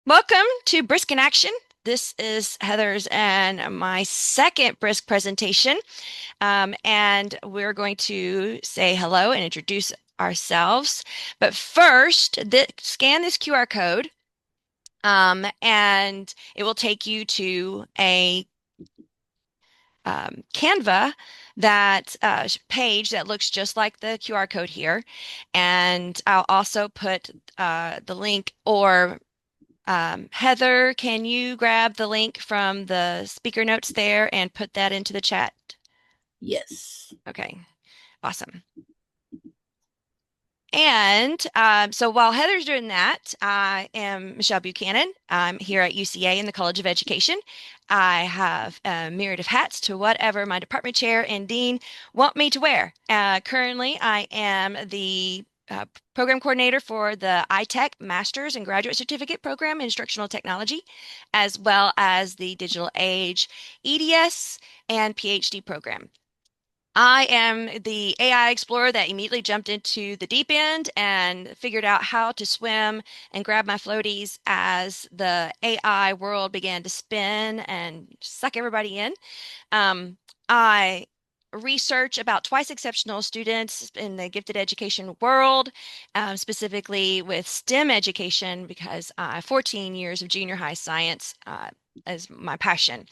Welcome to Brisk in Action. This is Heather's and my second Brisk presentation. And we're going to say hello and introduce ourselves. But first, scan this QR code, and it will take you to a Canva page that looks just like the QR code here. And I'll also put the link or Heather, can you grab the link from the speaker notes there and put that into the chat? Yes. Okay, awesome. And so while Heather's doing that, I am Michelle Buchanan. I'm here at UCA in the College of Education. I have a myriad of hats to whatever my department chair and dean want me to wear. Currently, I am the program coordinator for the iTech Master's and Graduate Certificate Program in Instructional Technology, as well as the Digital Age EDS and PhD program. I am the AI explorer that immediately jumped into the deep end and figured out how to swim and grab my floaties as the AI world began to spin and suck everybody in. I research about twice exceptional students in the gifted education world, specifically with STEM education, because 14 years of junior high science is my passion.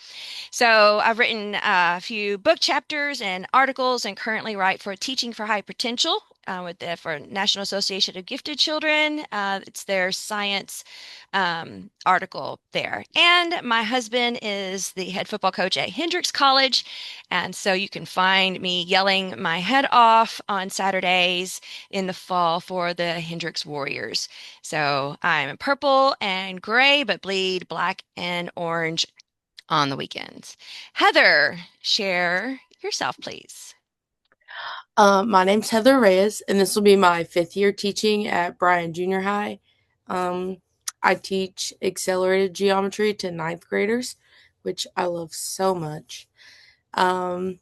So I've written a few book chapters and articles and currently write for Teaching for High Potential for National Association of Gifted Children. It's their science article there. And my husband is the head football coach at Hendrix College. And so you can find me yelling my head off on Saturdays in the fall for the Hendrix Warriors. So I'm purple and gray, but bleed black and orange on the weekends. Heather, share yourself, please. My name's Heather Reyes, and this will be my fifth year teaching at Bryan Junior High. Um, I teach accelerated geometry to ninth graders, which I love so much. Um,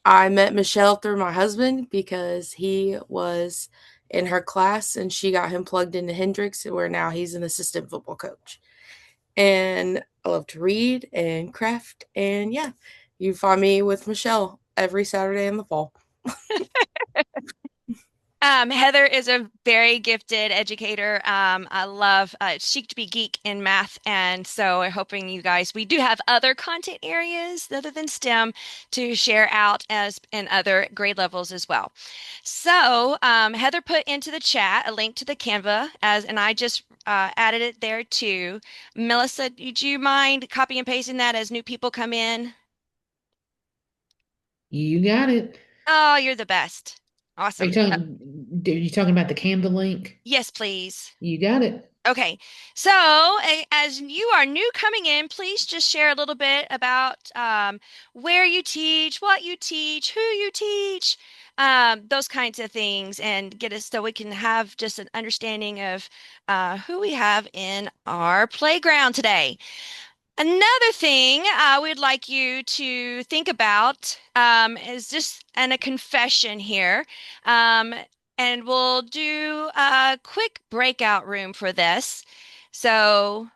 I met Michelle through my husband because he was in her class and she got him plugged into Hendrix, where now he's an assistant football coach. And I love to read and craft, and yeah, you find me with Michelle every Saturday in the fall. Heather is a very gifted educator. I love Chic to be geek in math, and so we're hoping you guys. We do have other content areas other than STEM to share out as in other grade levels as well. So Heather put into the chat a link to the Canva and I just added it there too. Melissa, would you mind copy and pasting that as new people come in? You got it. Oh, you're the best. Are you Awesome. talking about the Canva link? Yes, please. You got it. Okay, so as you are new coming in, please just share a little bit about where you teach, what you teach, who you teach, those kinds of things, and get us so we can have just an understanding of who we have in our playground today. Another thing I would like you to think about is just a confession here. Um, and we'll do a quick breakout room for this. So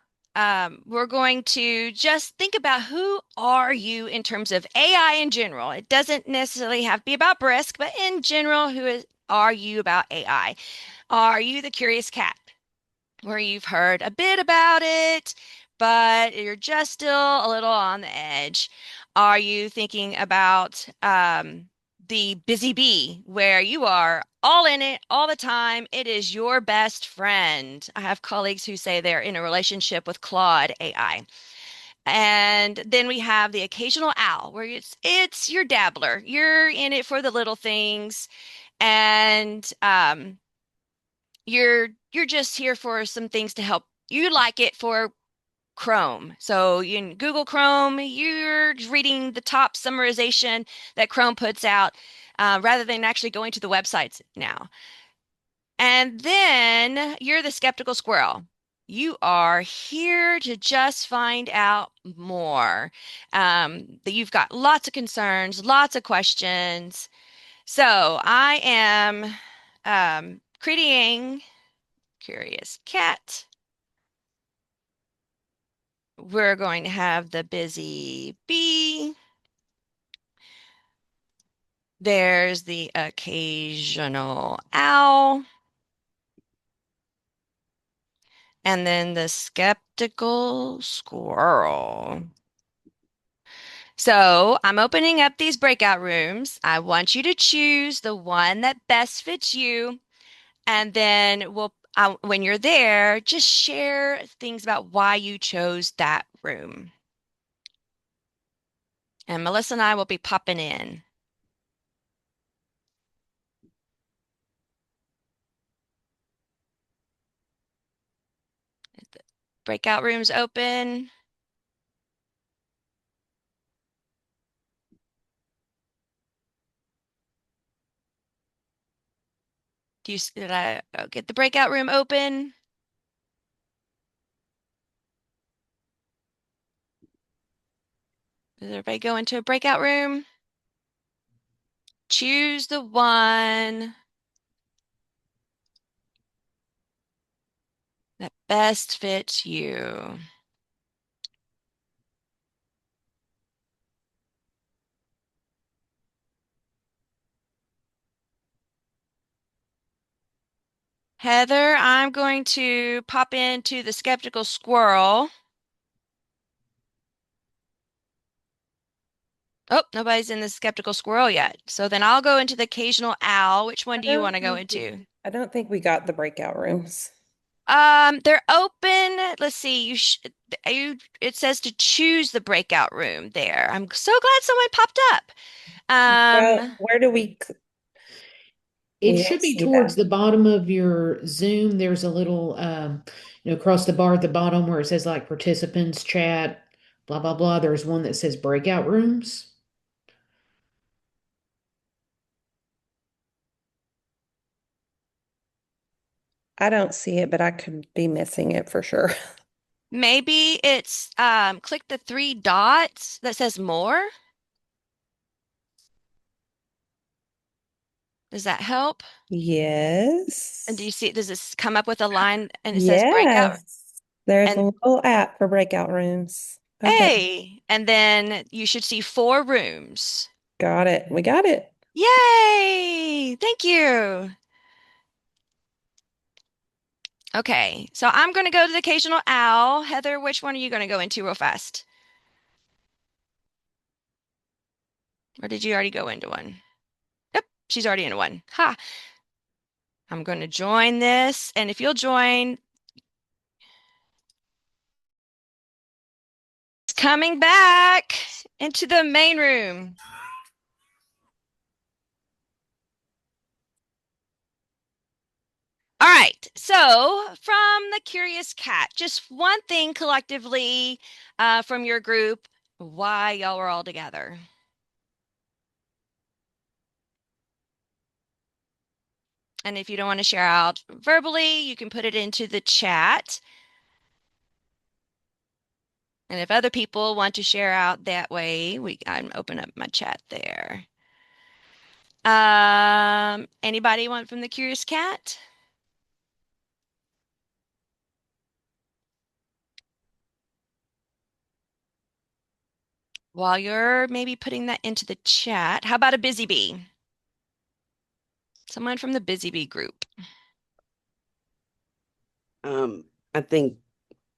we're going to just think about who are you in terms of AI in general. It doesn't necessarily have to be about Brisk, but in general, are you about AI? Are you the curious cat? Where you've heard a bit about it, but you're just still a little on the edge? Are you thinking about the busy bee, where you are all in it all the time? It is your best friend. I have colleagues who say they're in a relationship with Claude AI. And then we have the occasional owl, where it's your dabbler. You're in it for the little things, and you're just here for some things to help. You like it for Chrome. So in Google Chrome, you're reading the top summarization that Chrome puts out rather than actually going to the websites now. And then you're the skeptical squirrel. You are here to just find out more. That you've got lots of concerns, lots of questions. So I am creating Curious Cat. we're going to have the busy bee. There's the occasional owl. And then the skeptical squirrel. So I'm opening up these breakout rooms. I want you to choose the one that best fits you. And then when you're there, just share things about why you chose that room. And Melissa and I will be popping in. The breakout rooms open. Did I get the breakout room open? Does everybody go into a breakout room? Choose the one that best fits you. Heather, I'm going to pop into the skeptical squirrel. Oh, nobody's in the skeptical squirrel yet. So then I'll go into the occasional owl. Which one do you want to go into? I don't think we got the breakout rooms. They're open. Let's see. It says to choose the breakout room there. I'm so glad someone popped up. Well, where do It we don't should be see towards that. the bottom of your Zoom. There's a little, across the bar at the bottom where it says like participants chat, blah, blah, blah. There's one that says breakout rooms. I don't see it, but I could be missing it for sure. Maybe it's click the three dots that says more. Does that help? And do you Yes. see, does this come up with a line and it says breakout? Yes. There's a And little app for breakout rooms. Okay. hey, and then you should see four rooms. Got it. We got it. Yay! Thank you. Okay, so I'm going to go to the occasional owl. Heather, which one are you going to go into real fast? Or did you already go into one? Yep, she's already in one. Ha! I'm going to join this, and if you'll join, it's coming back into the main room. All right, so from the Curious Cat, just one thing collectively from your group, why y'all were all together. And if you don't want to share out verbally, you can put it into the chat. And if other people want to share out that way, I'm open up my chat there. Anybody want from the Curious Cat? While you're maybe putting that into the chat, how about a busy bee? Someone from the busy bee group. I think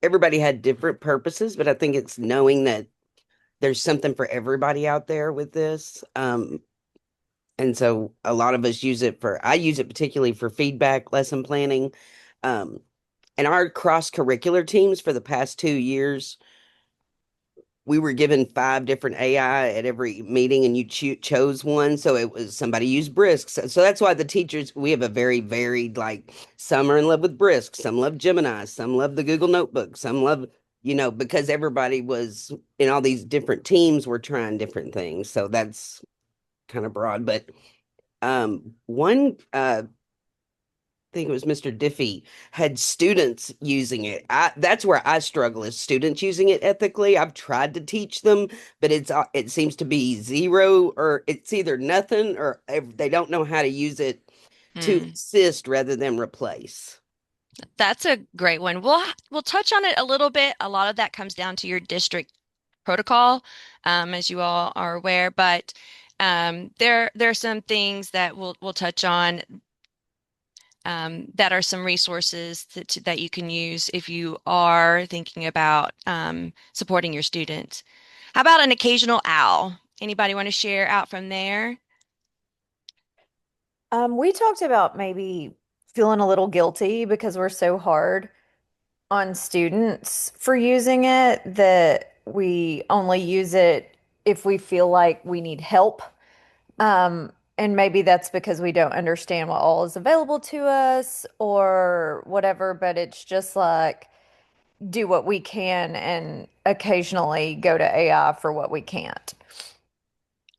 everybody had different purposes, but I think it's knowing that there's something for everybody out there with this. And so a lot of us use it I use it particularly for feedback, lesson planning. Um, and our cross-curricular teams for the past 2 years, we were given 5 different AI at every meeting, and you chose one. So it was somebody used Brisk. So that's why the teachers, we have a very varied, like some are in love with Brisk, some love Gemini, some love the Google Notebook, some love, because everybody was in all these different teams were trying different things. So that's kind of broad. But one think it was Mr. Diffie had students using it. That's where I struggle is students using it ethically. I've tried to teach them, but it seems to be zero or it's either nothing or they don't know how to use it to Hmm. assist rather than replace. That's a great one. We'll touch on it a little bit. A lot of that comes down to your district protocol, as you all are aware. But there are some things that we'll touch on that are some resources that you can use if you are thinking about supporting your students. How about an occasional owl? Anybody want to share out from there? We talked about maybe feeling a little guilty because we're so hard on students for using it that we only use it if we feel like we need help. And maybe that's because we don't understand what all is available to us or whatever, but it's just like do what we can and occasionally go to AI for what we can't.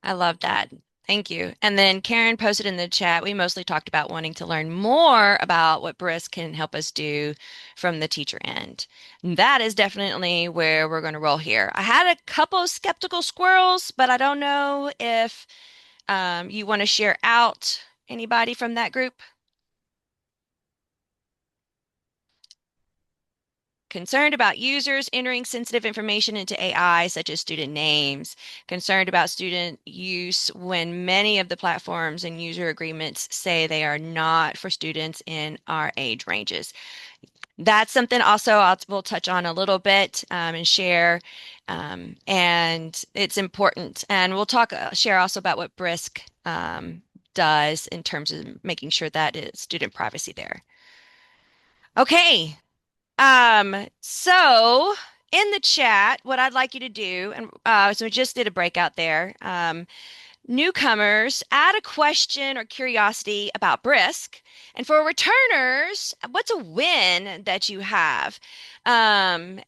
I love that. Thank you. And then Karen posted in the chat, we mostly talked about wanting to learn more about what Brisk can help us do from the teacher end. And that is definitely where we're going to roll here. I had a couple of skeptical squirrels, but I don't know if you want to share out anybody from that group. Concerned about users entering sensitive information into AI, such as student names. Concerned about student use when many of the platforms and user agreements say they are not for students in our age ranges. That's something also we'll touch on a little bit and share. And it's important. And we'll share also about what Brisk does in terms of making sure that is student privacy there. Okay, so in the chat, what I'd like you to do, and so we just did a breakout there. Newcomers, add a question or curiosity about Brisk. And for returners, what's a win that you have? And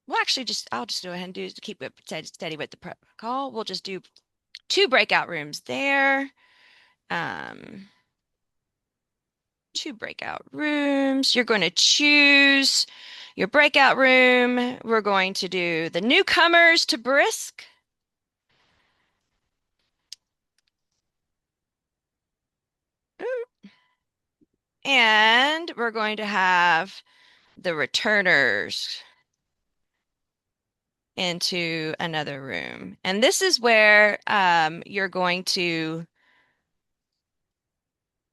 we'll actually I'll just go ahead and do to keep it steady with the protocol. We'll just do 2 breakout rooms there. Um, 2 breakout rooms. You're going to choose your breakout room. We're going to do the newcomers to Brisk. And we're going to have the returners into another room. And this is where you're going to,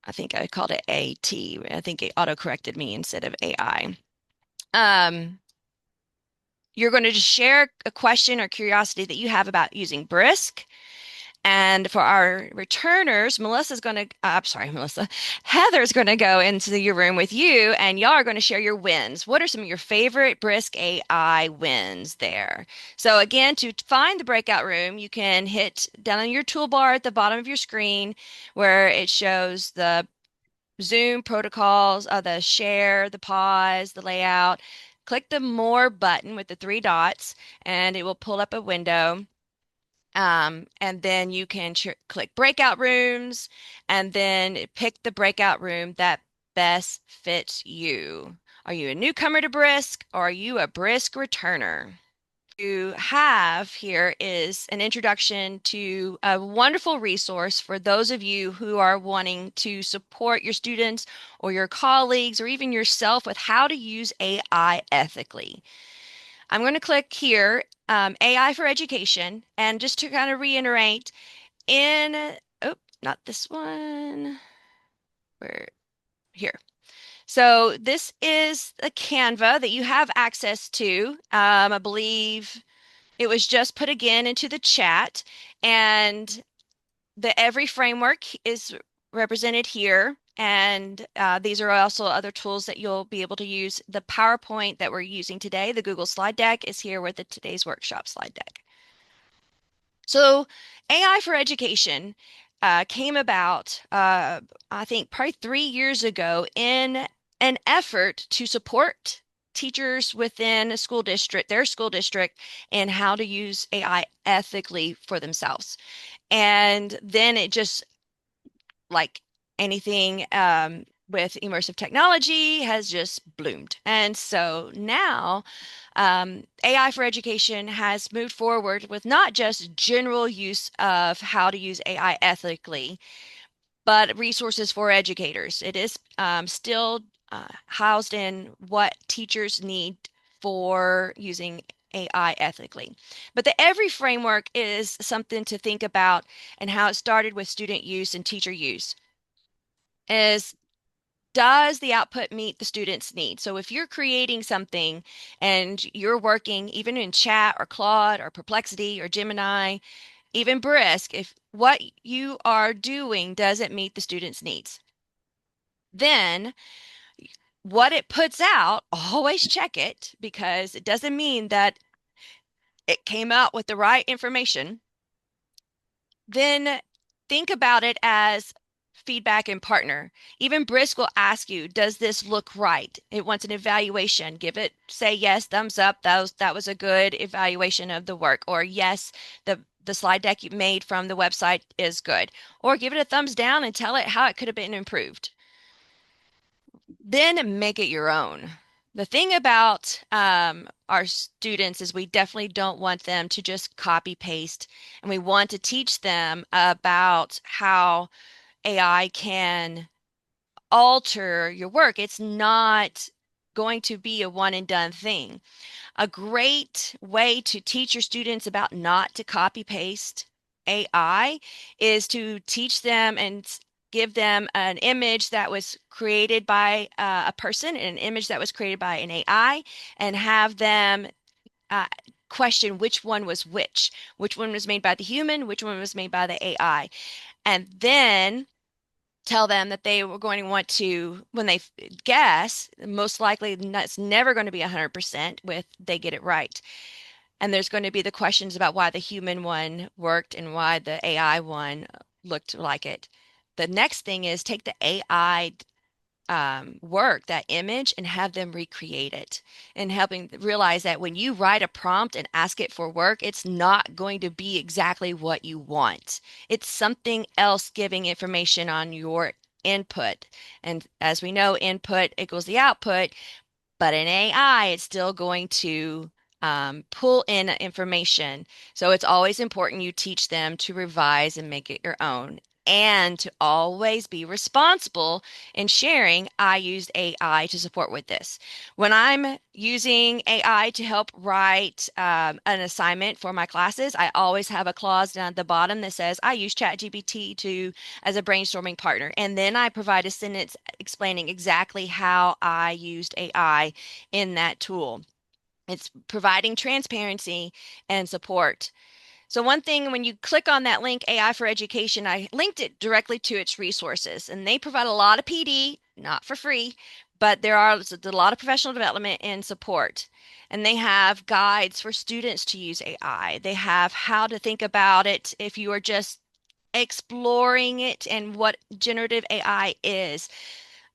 I think I called it AT. I think it auto-corrected me instead of AI. You're going to just share a question or curiosity that you have about using Brisk. And for our returners, Heather's going to go into your room with you and y'all are going to share your wins. What are some of your favorite Brisk AI wins there? So again, to find the breakout room, you can hit down on your toolbar at the bottom of your screen where it shows the Zoom protocols, the share, the pause, the layout. Click the More button with the 3 dots and it will pull up a window. And then you can click breakout rooms and then pick the breakout room that best fits you. Are you a newcomer to Brisk or are you a Brisk returner? You have here is an introduction to a wonderful resource for those of you who are wanting to support your students or your colleagues or even yourself with how to use AI ethically. I'm going to click here, AI for Education, and just to kind of reiterate, oh, not this one, where, here. So this is a Canva that you have access to. I believe it was just put again into the chat, and the every framework is represented here. And these are also other tools that you'll be able to use. The PowerPoint that we're using today, the Google slide deck, is here with the today's workshop slide deck. So AI for Education came about, I think, probably 3 years ago in an effort to support teachers within a school district, their school district, and how to use AI ethically for themselves. And then it just, like anything with immersive technology, has just bloomed. And so now AI for Education has moved forward with not just general use of how to use AI ethically, but resources for educators. It is still housed in what teachers need for using AI ethically. But the Every framework is something to think about, and how it started with student use and teacher use is, does the output meet the student's needs? So if you're creating something and you're working even in chat or Claude or Perplexity or Gemini, even Brisk, if what you are doing doesn't meet the student's needs, then what it puts out, always check it, because it doesn't mean that it came out with the right information. Then think about it as feedback and partner. Even Brisk will ask you, does this look right? It wants an evaluation. Give it, say yes, thumbs up. That was a good evaluation of the work. Or yes, the slide deck you made from the website is good. Or give it a thumbs down and tell it how it could have been improved. Then make it your own. The thing about our students is we definitely don't want them to just copy paste, and we want to teach them about how AI can alter your work. It's not going to be a one and done thing. A great way to teach your students about not to copy paste AI is to teach them and give them an image that was created by a person and an image that was created by an AI, and have them uh, question which one was which one was made by the human, which one was made by the AI, and then tell them that they were going to want to, when they guess, most likely it's never going to be 100% with they get it right. And there's going to be the questions about why the human one worked and why the AI one looked like it. The next thing is take the AI work, that image, and have them recreate it, and helping realize that when you write a prompt and ask it for work, it's not going to be exactly what you want. It's something else giving information on your input. And as we know, input equals the output, but in AI, it's still going to pull in information. So it's always important you teach them to revise and make it your own, and to always be responsible in sharing. I used AI to support with this. When I'm using AI to help write an assignment for my classes, I always have a clause down at the bottom that says I use ChatGPT to as a brainstorming partner. And then I provide a sentence explaining exactly how I used AI in that tool. It's providing transparency and support. So one thing, when you click on that link, AI for Education, I linked it directly to its resources, and they provide a lot of PD, not for free, but there are a lot of professional development and support. And they have guides for students to use AI. They have how to think about it if you are just exploring it and what generative AI is.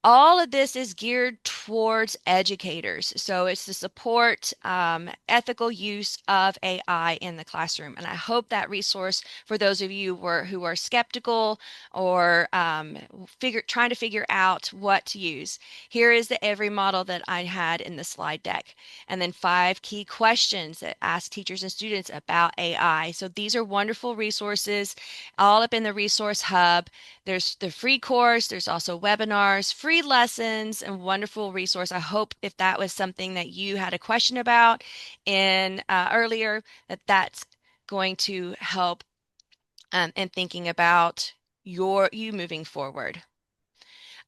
All of this is geared towards educators. So it's to support ethical use of AI in the classroom. And I hope that resource for those of you who are skeptical or trying to figure out what to use. Here is the every model that I had in the slide deck. And then 5 key questions that ask teachers and students about AI. So these are wonderful resources all up in the resource hub. There's the free course, there's also webinars, free lessons, and wonderful resource. I hope if that was something that you had a question about in earlier, that's going to help in thinking about you moving forward.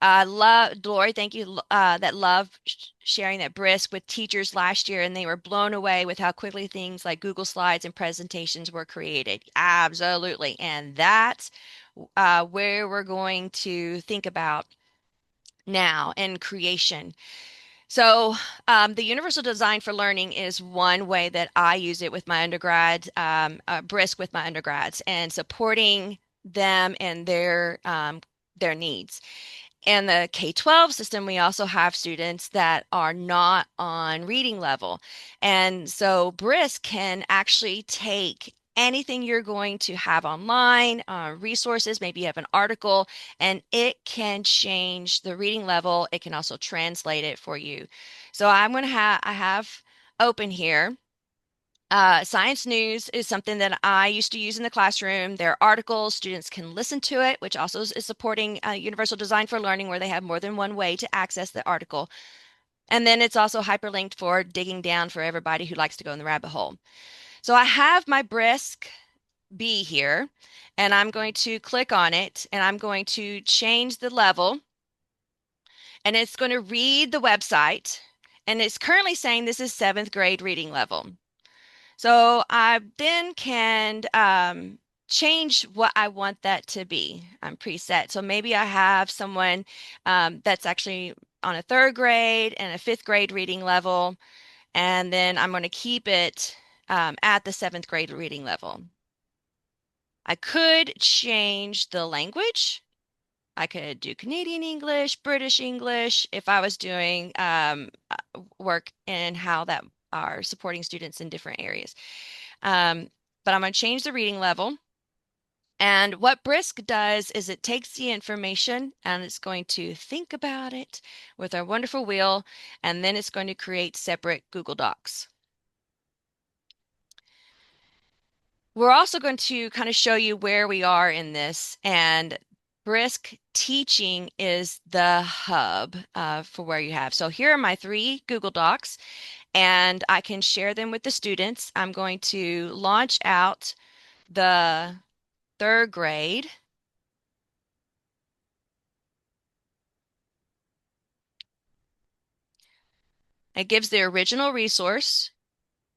Love, Lori, thank you. That love sharing that Brisk with teachers last year, and they were blown away with how quickly things like Google Slides and presentations were created. Absolutely, and that's where we're going to think about now in creation. So, the universal design for learning is one way that I use it with my undergrads, Brisk with my undergrads, and supporting them and their needs. In the K-12 system, we also have students that are not on reading level. And so Brisk can actually take anything you're going to have online, resources, maybe you have an article, and it can change the reading level. It can also translate it for you. So I have open here Science news is something that I used to use in the classroom. There are articles, students can listen to it, which also is supporting universal design for learning, where they have more than one way to access the article. And then it's also hyperlinked for digging down for everybody who likes to go in the rabbit hole. So I have my Brisk B here, and I'm going to click on it, and I'm going to change the level, and it's going to read the website. And it's currently saying this is 7th grade reading level. So I then can change what I want that to be. I'm preset. So maybe I have someone that's actually on a 3rd grade and a 5th grade reading level, and then I'm going to keep it at the 7th grade reading level. I could change the language. I could do Canadian English, British English, if I was doing work in how that are supporting students in different areas. But I'm going to change the reading level. And what Brisk does is it takes the information and it's going to think about it with our wonderful wheel, and then it's going to create separate Google Docs. We're also going to kind of show you where we are in this, and Brisk Teaching is the hub for where you have. So here are my 3 Google Docs, and I can share them with the students. I'm going to launch out the 3rd grade. It gives the original resource,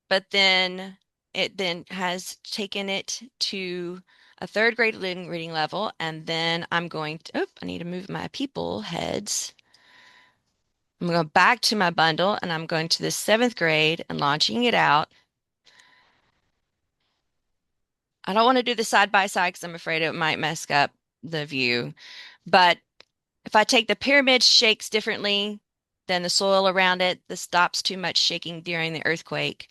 but then it then has taken it to a 3rd grade reading level. And then I'm going to, oh, I need to move my people heads. I'm going back to my bundle, and I'm going to the 7th grade and launching it out. I don't want to do the side by side because I'm afraid it might mess up the view. But if I take the pyramid shakes differently than the soil around it, this stops too much shaking during the earthquake.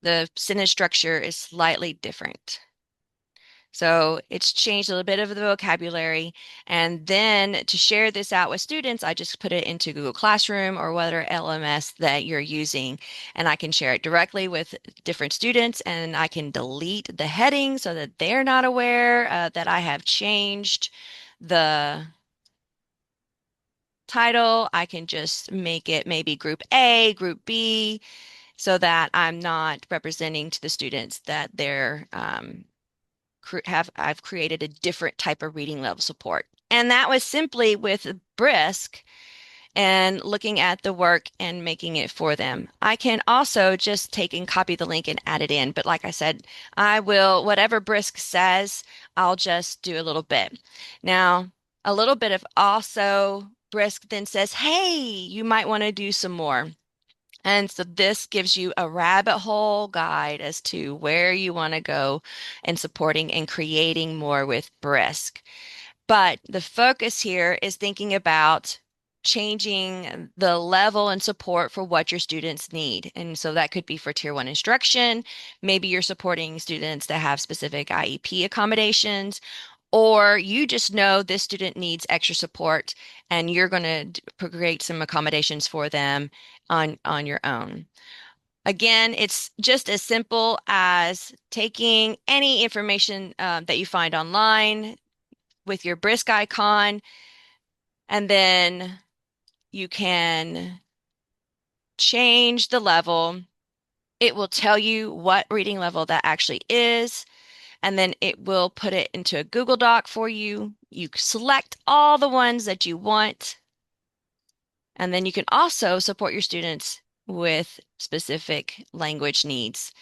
The sentence structure is slightly different. So it's changed a little bit of the vocabulary. And then to share this out with students, I just put it into Google Classroom or whatever LMS that you're using. And I can share it directly with different students, and I can delete the heading so that they're not aware that I have changed the title. I can just make it maybe Group A, Group B, so that I'm not representing to the students that they're I've created a different type of reading level support. And that was simply with Brisk and looking at the work and making it for them. I can also just take and copy the link and add it in. But like I said, I will, whatever Brisk says, I'll just do a little bit. Now, a little bit of also Brisk then says, hey, you might want to do some more. And so this gives you a rabbit hole guide as to where you want to go in supporting and creating more with Brisk. But the focus here is thinking about changing the level and support for what your students need. And so that could be for Tier 1 instruction. Maybe you're supporting students that have specific IEP accommodations, or you just know this student needs extra support and you're going to create some accommodations for them on your own. Again, it's just as simple as taking any information that you find online with your Brisk icon, and then you can change the level. It will tell you what reading level that actually is, and then it will put it into a Google Doc for you. You select all the ones that you want, and then you can also support your students with specific language needs,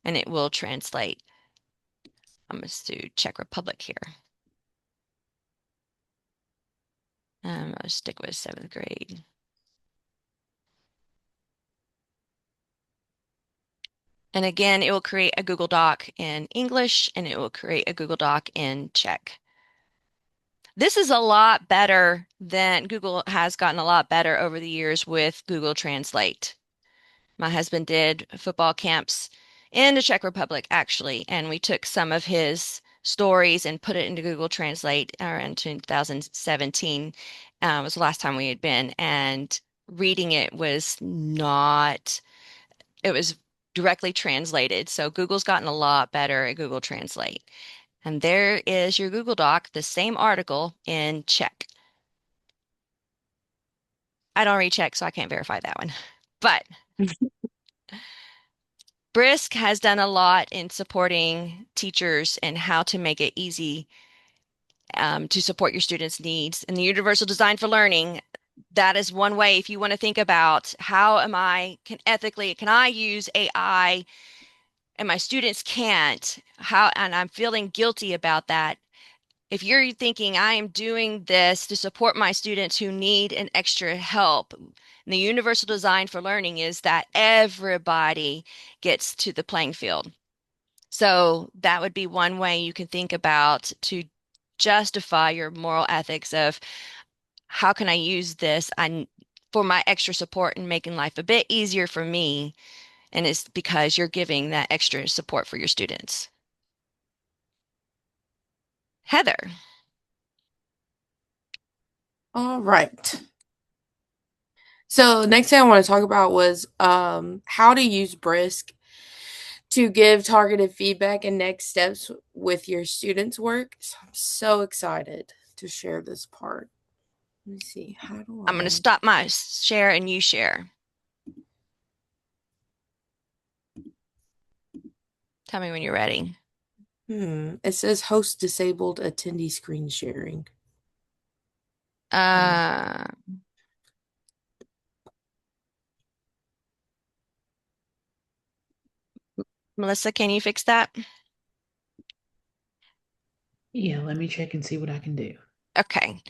and it will translate. I'm going to do Czech Republic here. I'll stick with 7th grade. And again, it will create a Google Doc in English, and it will create a Google Doc in Czech. This is a lot better than Google has gotten a lot better over the years with Google Translate. My husband did football camps in the Czech Republic, actually, and we took some of his stories and put it into Google Translate around 2017. Was the last time we had been, and reading it was not, it was directly translated. So Google's gotten a lot better at Google Translate. And there is your Google Doc, the same article in Czech. I don't read Czech, so I can't verify that one. But Brisk has done a lot in supporting teachers and how to make it easy to support your students' needs. And the Universal Design for Learning, that is one way if you want to think about how am I, can I use AI and my students can't, how, and I'm feeling guilty about that. If you're thinking I am doing this to support my students who need an extra help, the universal design for learning is that everybody gets to the playing field. So that would be one way you can think about to justify your moral ethics of how can I use this for my extra support and making life a bit easier for me. And it's because you're giving that extra support for your students. Heather. All right. So next thing I want to talk about was how to use Brisk to give targeted feedback and next steps with your students' work. So I'm so excited to share this part. Let me see. How do I'm going to I? stop my share and you share. Tell me when you're ready. It says host disabled attendee screen sharing. Uh, Melissa, can you fix that? Yeah, let me check and see what I can do. Okay.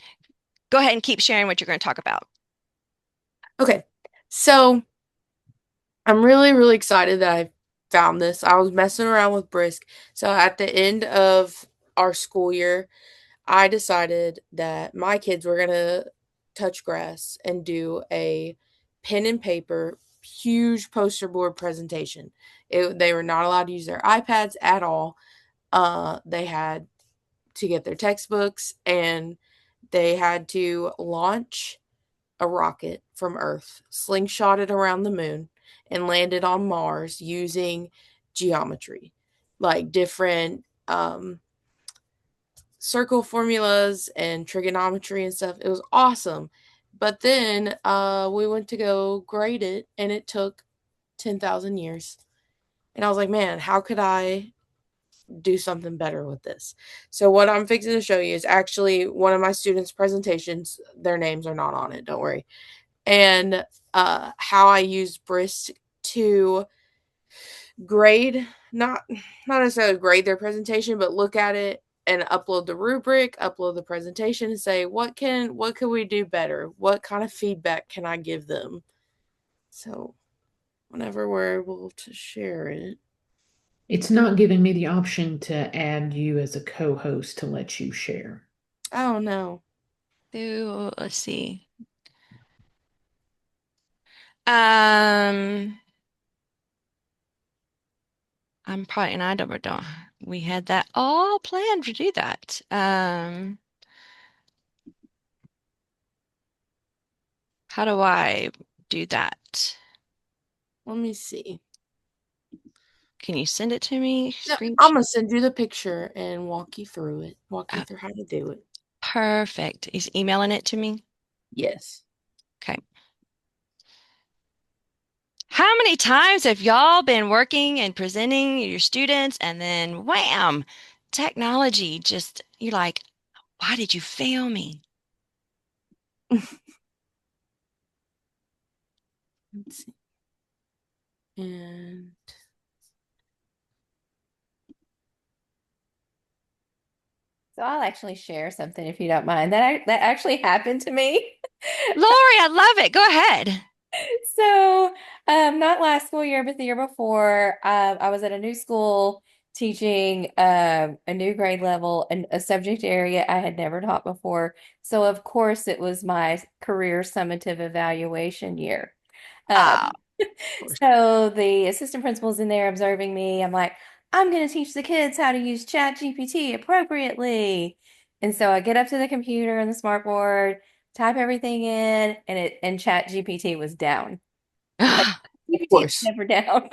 Go ahead and keep sharing what you're going to talk about. Okay. So I'm really, really excited that I found this. I was messing around with Brisk. So at the end of our school year, I decided that my kids were going to touch grass and do a pen and paper, huge poster board presentation. They were not allowed to use their iPads at all. They had to get their textbooks and they had to launch a rocket from Earth, slingshot it around the moon, and land it on Mars using geometry, like different circle formulas and trigonometry and stuff. It was awesome. But then we went to go grade it, and it took 10,000 years. And I was like, man, how could I do something better with this? So, what I'm fixing to show you is actually one of my students' presentations. Their names are not on it, don't worry. And how I use Brisk to grade, not necessarily grade their presentation, but look at it and upload the rubric, upload the presentation, and say what could we do better? What kind of feedback can I give them? So whenever we're able to share it. It's not giving me the option to add you as a co-host to let you share. Oh no. Ooh, let's see. Um, I'm probably, and I don't, we had that all planned to do that. How do I do that? Let me see. Can you send it to me? Yeah, Screen. I'm gonna send you the picture and walk you through it. Walk you Oh, through how to do it. perfect. He's emailing it to me. Yes. Okay. How many times have y'all been working and presenting your students and then wham, technology just, you're like, why did you fail me? Let's see. And So I'll actually share something if you don't mind. That actually happened to me. Lori, I love it. Go ahead. So, not last school year, but the year before, I was at a new school teaching a new grade level and a subject area I had never taught before. So, of course, it was my career summative evaluation year. Oh, Um, so the assistant principal's in there observing me. I'm like, I'm going to teach the kids how to use Chat GPT appropriately. And so I get up to the computer and the smartboard, type everything in, and Chat GPT was down. Like Of GPT is course. never down.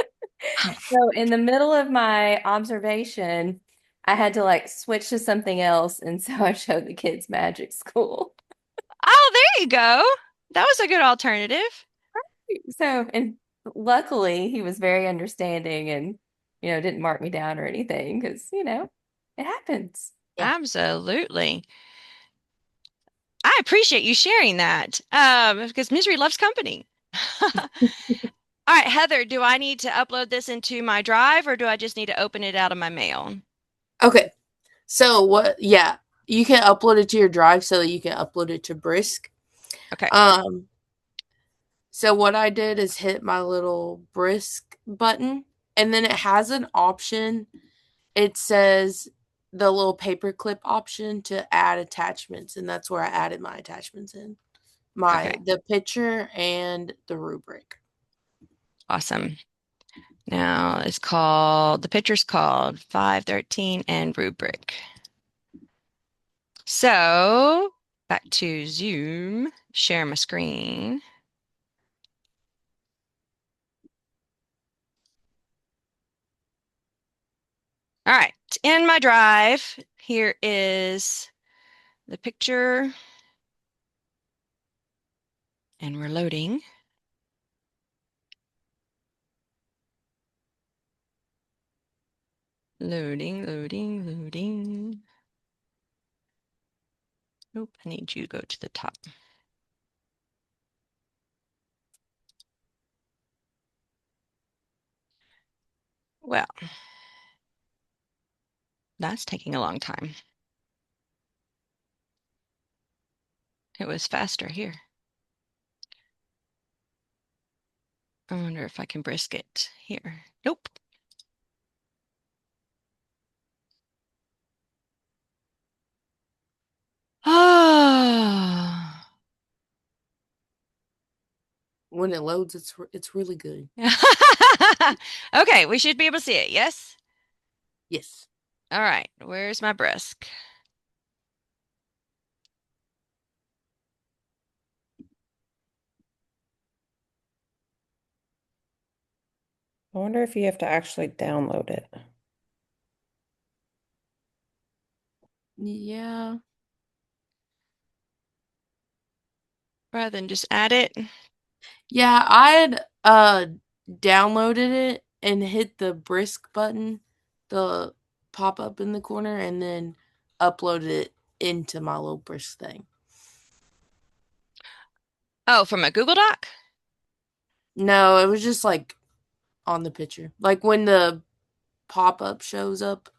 So in the middle of my observation, I had to like switch to something else, and so I showed the kids Magic School. Oh, there you go. That was a good alternative. So, and luckily he was very understanding and, didn't mark me down or anything because, it happens. Yeah. Absolutely. I appreciate you sharing that, because misery loves company. All right, Heather, do I need to upload this into my drive or do I just need to open it out of my mail? Okay. So what? Yeah, you can upload it to your drive so that you can upload it to Brisk. Okay. Um. So what I did is hit my little Brisk button, and then it has an option. It says the little paperclip option to add attachments, and that's where I added my attachments in Okay. the picture and the rubric. Awesome. Now the picture's called 513 and rubric. So back to Zoom, share my screen. All right, in my drive, here is the picture, and we're loading. Loading, loading, loading. Nope, I need you to go to the top. Well, that's taking a long time. It was faster here. I wonder if I can brisk it here. Nope. Ah. When it loads, it's really good. Okay, we should be able to see it, yes? Yes. All right, where's my brisk? I wonder if you have to actually download it. Yeah. Rather than just add it. Yeah, I had downloaded it and hit the Brisk button, the pop up in the corner, and then uploaded it into my little Brisk thing. Oh, from a Google Doc? No, it was just like on the picture. Like when the pop up shows up,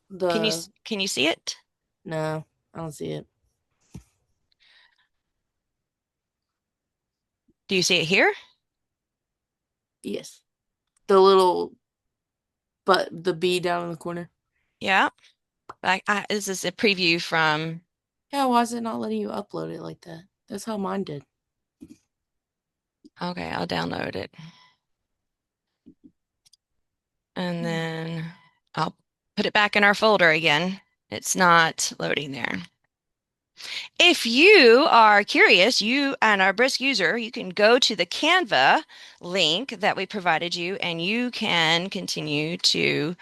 Can you the can you see it? no, I don't see it. Do you see it here? Yes. The little but the B down in the corner. Yeah. This is a preview from. Yeah, why is it not letting you upload it like that? That's how mine did. Okay, I'll download it. And then I'll put it back in our folder again. It's not loading there. If you are curious, you and our Brisk user, you can go to the Canva link that we provided you, and you can continue to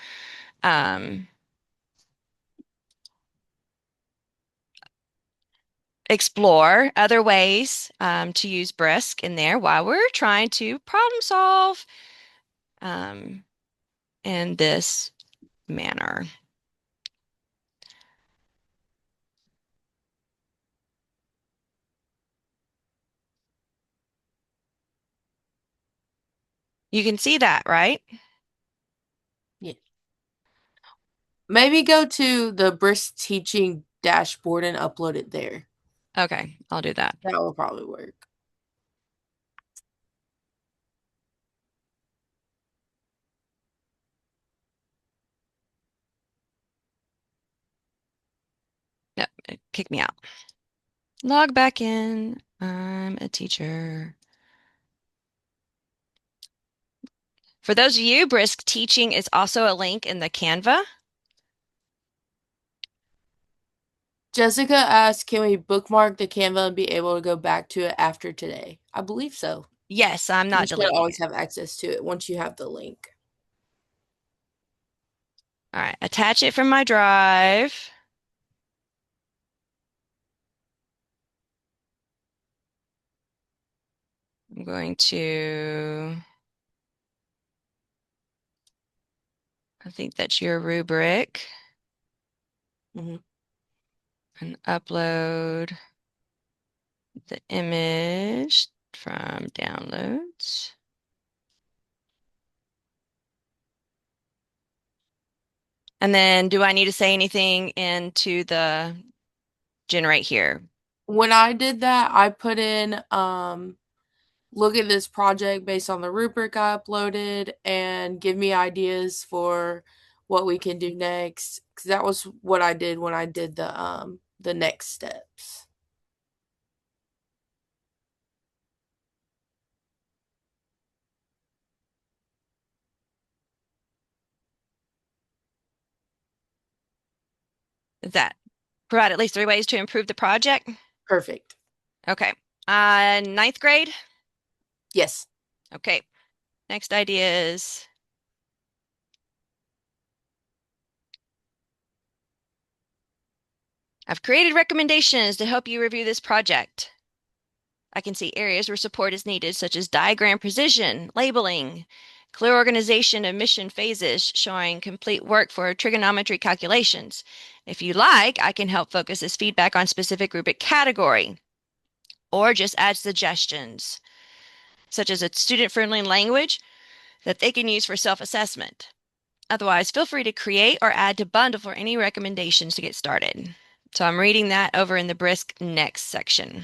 explore other ways to use Brisk in there while we're trying to problem solve um, in this manner. You can see that, right? Yeah. Maybe go to the Brisk teaching dashboard and upload it there. Okay, I'll do that. That will probably work. Yep, it kicked me out. Log back in. I'm a teacher. For those of you, Brisk Teaching is also a link in the Canva. Jessica asked, can we bookmark the Canva and be able to go back to it after today? I believe so. Yes, I'm You not should deleting always it. have access to it once you have the link. All right, attach it from my drive. I'm going to, I think that's your rubric, Mm-hmm. and upload the image from downloads. And then do I need to say anything into the generate here? When I did that, I put in look at this project based on the rubric I uploaded and give me ideas for what we can do next. Because that was what I did when I did the next steps. Is that provide at least 3 ways to improve the project? Perfect. Okay. Ninth grade? Yes. Okay. Next idea is I've created recommendations to help you review this project. I can see areas where support is needed, such as diagram precision, labeling, clear organization of mission phases, showing complete work for trigonometry calculations. If you like, I can help focus this feedback on specific rubric category, or just add suggestions, such as a student-friendly language that they can use for self-assessment. Otherwise, feel free to create or add to bundle for any recommendations to get started. So I'm reading that over in the Brisk next section.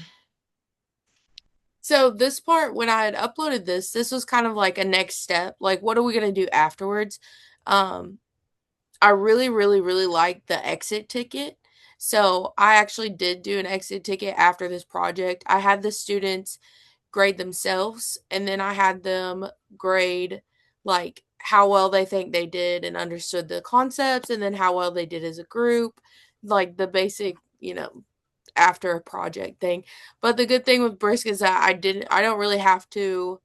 So this part, when I had uploaded this was kind of like a next step. Like, what are we gonna do afterwards? I really, really, really like the exit ticket. So I actually did do an exit ticket after this project. I had the students grade themselves, and then I had them grade like how well they think they did and understood the concepts, and then how well they did as a group, like the basic, after a project thing. But the good thing with Brisk is that I don't really have to,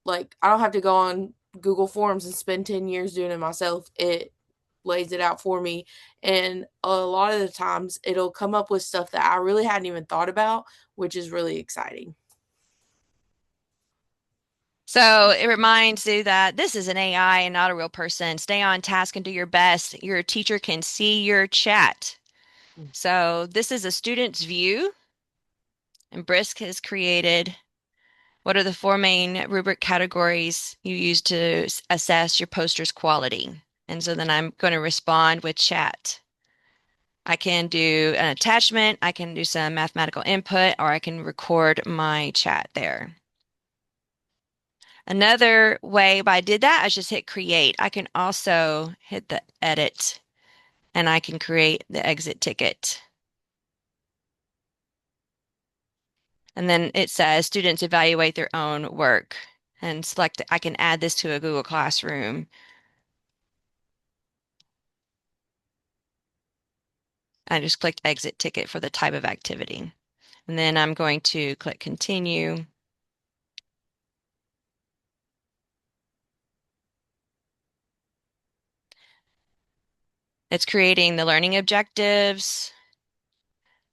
I don't have to go on Google Forms and spend 10 years doing it myself. It lays it out for me, and a lot of the times it'll come up with stuff that I really hadn't even thought about, which is really exciting. So it reminds you that this is an AI and not a real person. Stay on task and do your best. Your teacher can see your chat. So this is a student's view, and Brisk has created what are the 4 main rubric categories you use to assess your poster's quality. And so then I'm going to respond with chat. I can do an attachment, I can do some mathematical input, or I can record my chat there. Another way I did that, I just hit create. I can also hit the edit and I can create the exit ticket. And then it says students evaluate their own work and select, I can add this to a Google Classroom. I just clicked exit ticket for the type of activity. And then I'm going to click continue. It's creating the learning objectives.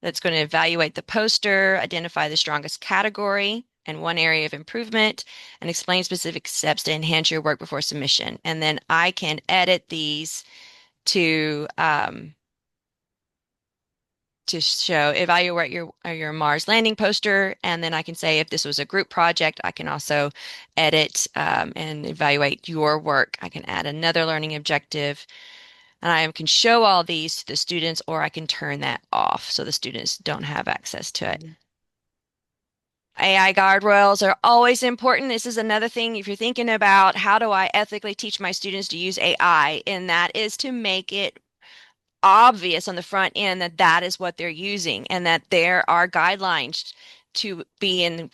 That's going to evaluate the poster, identify the strongest category and one area of improvement, and explain specific steps to enhance your work before submission. And then I can edit these to show evaluate your Mars landing poster, and then I can say if this was a group project, I can also edit and evaluate your work. I can add another learning objective. And I can show all these to the students, or I can turn that off so the students don't have access to it. AI guardrails are always important. This is another thing if you're thinking about how do I ethically teach my students to use AI, and that is to make it obvious on the front end that that is what they're using and that there are guidelines to be in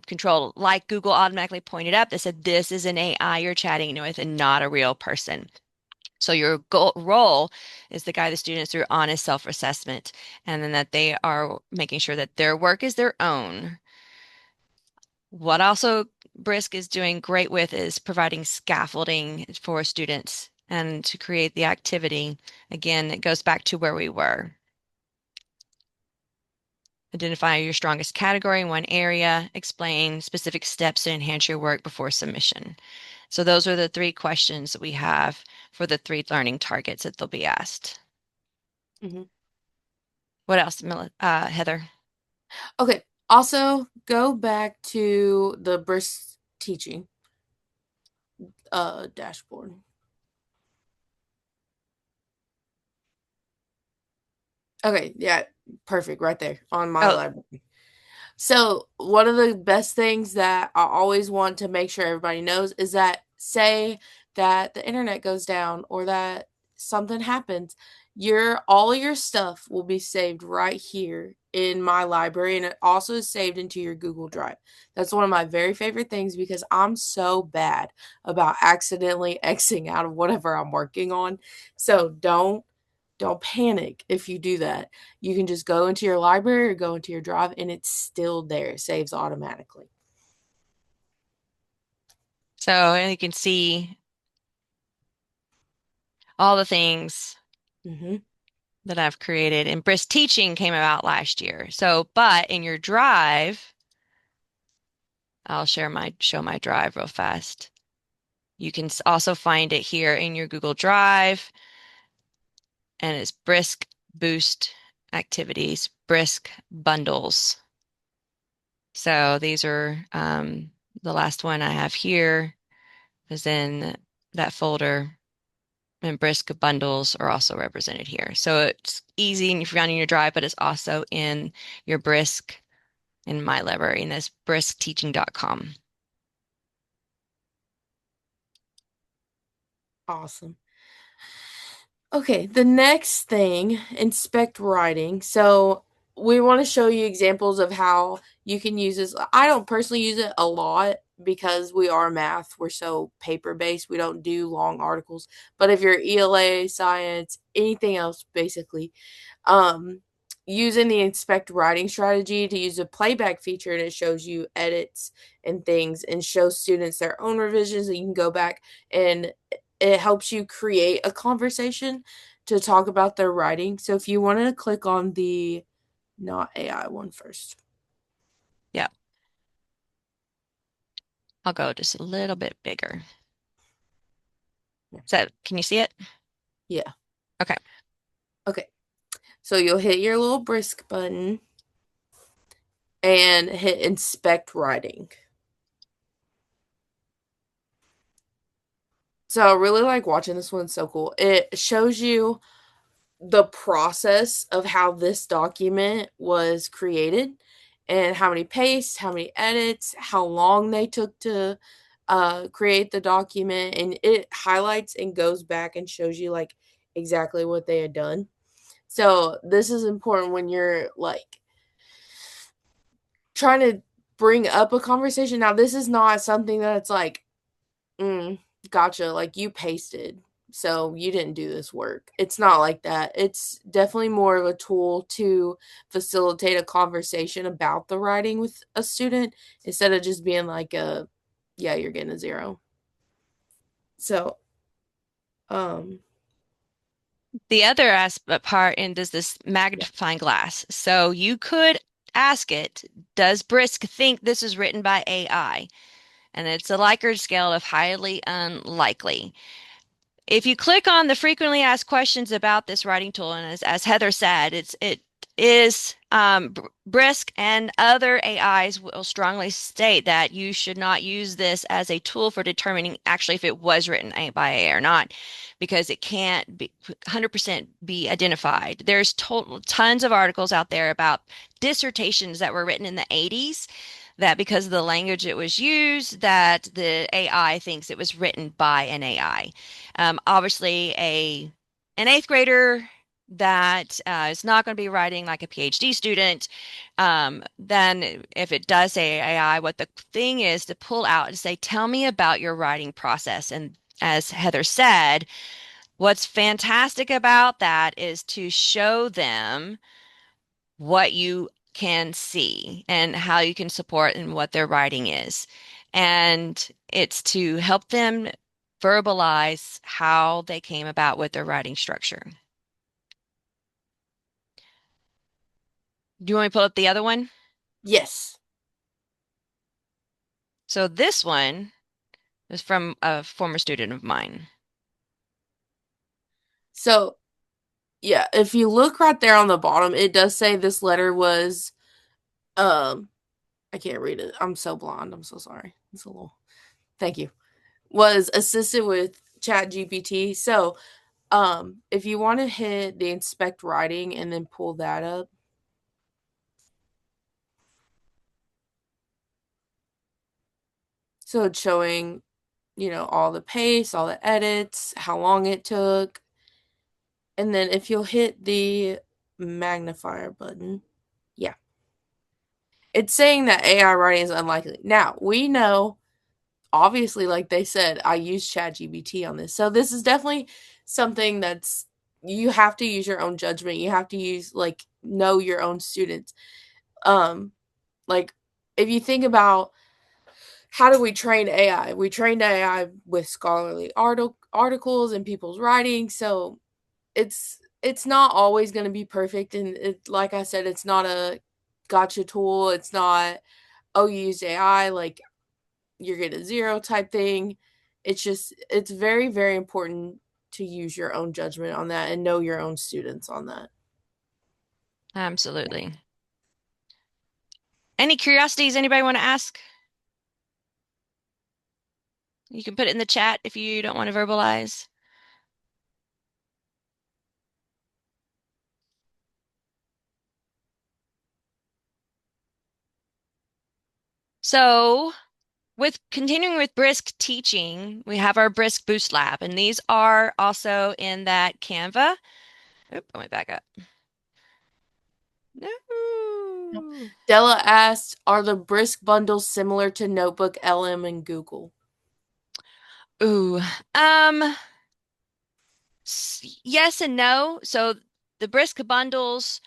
control. Like Google automatically pointed up, they said this is an AI you're chatting with and not a real person. So your role is to guide the students through honest self-assessment, and then that they are making sure that their work is their own. What also Brisk is doing great with is providing scaffolding for students and to create the activity. Again, it goes back to where we were. Identify your strongest category in one area. Explain specific steps to enhance your work before submission. So those are the three questions that we have for the three learning targets that they'll be asked. Mhm. What else, Heather? Okay. Also, go back to the Brisk teaching dashboard. Okay, yeah, perfect, right there on my Oh, library. So, one of the best things that I always want to make sure everybody knows is that, say that the internet goes down or that something happens, all your stuff will be saved right here in my library, and it also is saved into your Google Drive. That's one of my very favorite things because I'm so bad about accidentally Xing out of whatever I'm working on. So don't panic if you do that. You can just go into your library or go into your drive and it's still there. It saves automatically. so you can see all the things Mm-hmm. that I've created. And Brisk Teaching came about last year. So, but in your drive, I'll show my drive real fast. You can also find it here in your Google Drive, and it's Brisk Boost Activities, Brisk Bundles. So these are the last one I have here is in that folder, and Brisk Bundles are also represented here. So it's easy and if you're on your drive, but it's also in your Brisk in my library, and that's briskteaching.com. Awesome. Okay, the next thing, inspect writing. So we want to show you examples of how you can use this. I don't personally use it a lot because we are math. We're so paper based. We don't do long articles. But if you're ELA, science, anything else, basically, um, using the inspect writing strategy to use a playback feature and it shows you edits and things and shows students their own revisions and you can go back and it helps you create a conversation to talk about their writing. So if you wanted to click on the not AI one first. Yeah, I'll go just a little bit bigger. So can you see it? Yeah. Okay. Okay. So you'll hit your little Brisk button and hit inspect writing. So I really like watching this one. It's so cool. It shows you the process of how this document was created and how many pastes, how many edits, how long they took to create the document. And it highlights and goes back and shows you like exactly what they had done. So this is important when you're like trying to bring up a conversation. Now, this is not something that's like, gotcha, like you pasted, so you didn't do this work. It's not like that. It's definitely more of a tool to facilitate a conversation about the writing with a student instead of just being like yeah, you're getting a 0. So, um, The other aspect part in does this yeah. magnifying glass. So you could ask it, does Brisk think this is written by AI? And it's a Likert scale of highly unlikely. If you click on the frequently asked questions about this writing tool, and as Heather said, it is Brisk and other AIs will strongly state that you should not use this as a tool for determining actually if it was written by AI or not, because it can't be 100% be identified. There's tons of articles out there about dissertations that were written in the 80s that because of the language it was used, that the AI thinks it was written by an AI. Obviously, an eighth grader that is not going to be writing like a PhD student. Then if it does say AI, what the thing is to pull out and say, tell me about your writing process. And as Heather said, What's fantastic about that is to show them what you can see and how you can support and what their writing is. And it's to help them verbalize how they came about with their writing structure. Do you want me to pull up the other one? Yes. So this one is from a former student of mine. So, yeah, if you look right there on the bottom, it does say this letter was um I can't read it. I'm so blind. I'm so sorry. It's a little. Thank you. Was assisted with Chat GPT. So, if you want to hit the inspect writing and then pull that up. So it's showing, all the pace, all the edits, how long it took. And then if you'll hit the magnifier button, yeah. It's saying that AI writing is unlikely. Now, we know, obviously, like they said, I use ChatGPT on this. So this is definitely something that's, you have to use your own judgment. You have to know your own students. Um, like, if you think about how do we train AI? We trained AI with scholarly articles and people's writing. So it's not always going to be perfect, and like I said, it's not a gotcha tool. It's not, oh, you used AI, like you're get a zero type thing. It's very, very important to use your own judgment on that and know your own students on that. Absolutely. Any curiosities anybody want to ask? You can put it in the chat if you don't want to verbalize. So, with continuing with Brisk teaching, we have our Brisk Boost Lab, and these are also in that Canva. Oop, I went back up. No. Della asked, are the Brisk bundles similar to Notebook LM and Google? Ooh, um, yes and no. So the Brisk bundles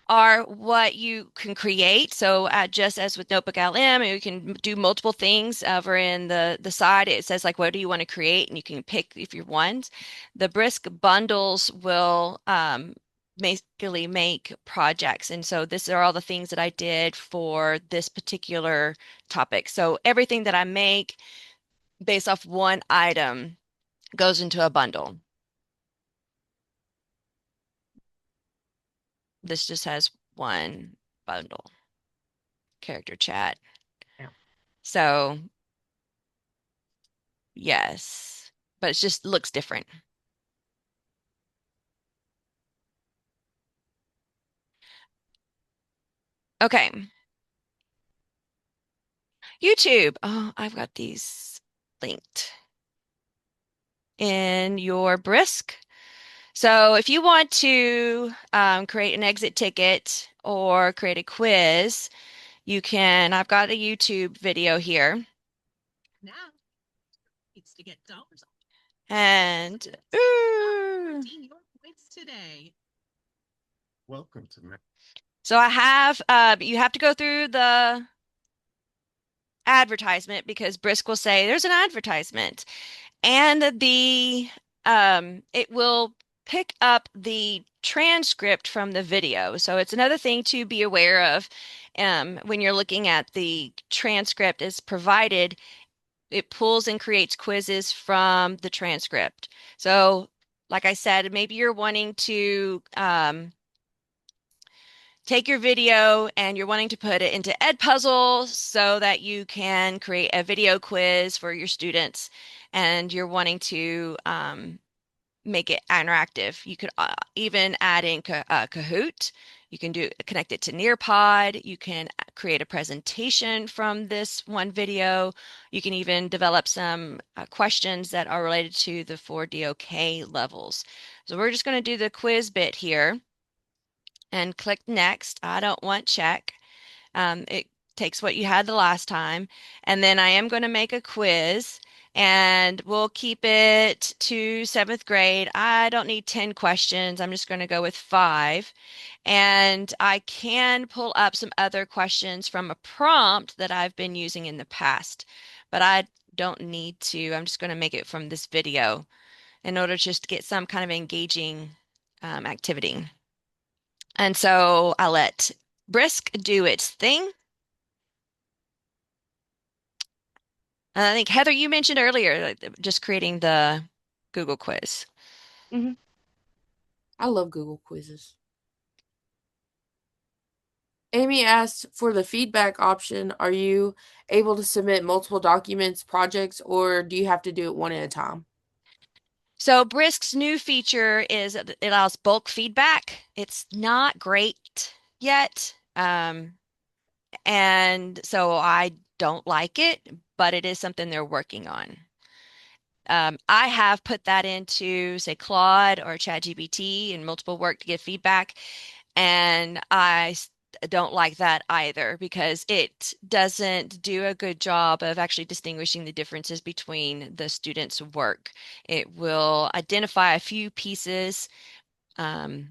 are what you can create. So just as with Notebook LM, you can do multiple things over in the side. It says like, what do you want to create? And you can pick if you want. The Brisk bundles will basically make projects. And so these are all the things that I did for this particular topic. So everything that I make based off one item goes into a bundle. This just has one bundle, character chat. Yeah. So yes, but it just looks different. Okay. YouTube. Oh, I've got these linked in your Brisk. So if you want to create an exit ticket or create a quiz, you can. I've got a YouTube video here. Now it's to get dollars off. And ooh. Today. Welcome to me. So I have you have to go through the advertisement because Brisk will say there's an advertisement, and the it will pick up the transcript from the video. So it's another thing to be aware of when you're looking at the transcript is provided. It pulls and creates quizzes from the transcript. So, like I said, maybe you're wanting to take your video and you're wanting to put it into Edpuzzle so that you can create a video quiz for your students, and you're wanting to make it interactive. You could even add in Kahoot. You can connect it to Nearpod. You can create a presentation from this one video. You can even develop some questions that are related to the 4DOK levels. So we're just going to do the quiz bit here and click next. I don't want check. It takes what you had the last time. And then I am going to make a quiz. And we'll keep it to seventh grade. I don't need 10 questions. I'm just going to go with five. And I can pull up some other questions from a prompt that I've been using in the past, but I don't need to. I'm just going to make it from this video in order just to get some kind of engaging activity. And so I let Brisk do its thing. And I think, Heather, you mentioned earlier just creating the Google quiz. Hmm. I love Google quizzes. Amy asked for the feedback option. Are you able to submit multiple documents, projects, or do you have to do it one at a time? So Brisk's new feature is it allows bulk feedback. It's not great yet. And so I don't like it, but it is something they're working on. I have put that into, say, Claude or ChatGPT and multiple work to give feedback, and don't like that either because it doesn't do a good job of actually distinguishing the differences between the students' work. It will identify a few pieces um,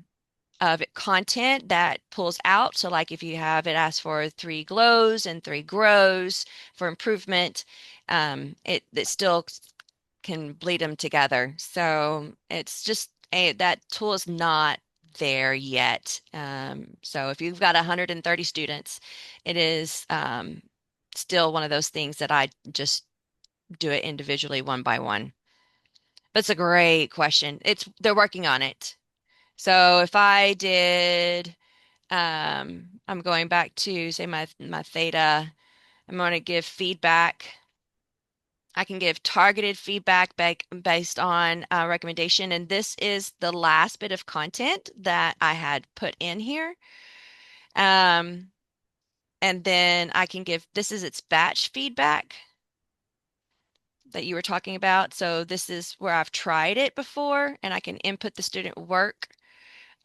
of content that pulls out. So, like if you have it ask for three glows and three grows for improvement, it still can bleed them together. So it's just that tool is not there yet. So if you've got 130 students, it is still one of those things that I just do it individually one by one. But it's a great question. They're working on it. So if I did, I'm going back to say my theta. I'm going to give feedback. I can give targeted feedback based on recommendation, and this is the last bit of content that I had put in here. Um, and then I can give, this is its batch feedback that you were talking about. So this is where I've tried it before, and I can input the student work.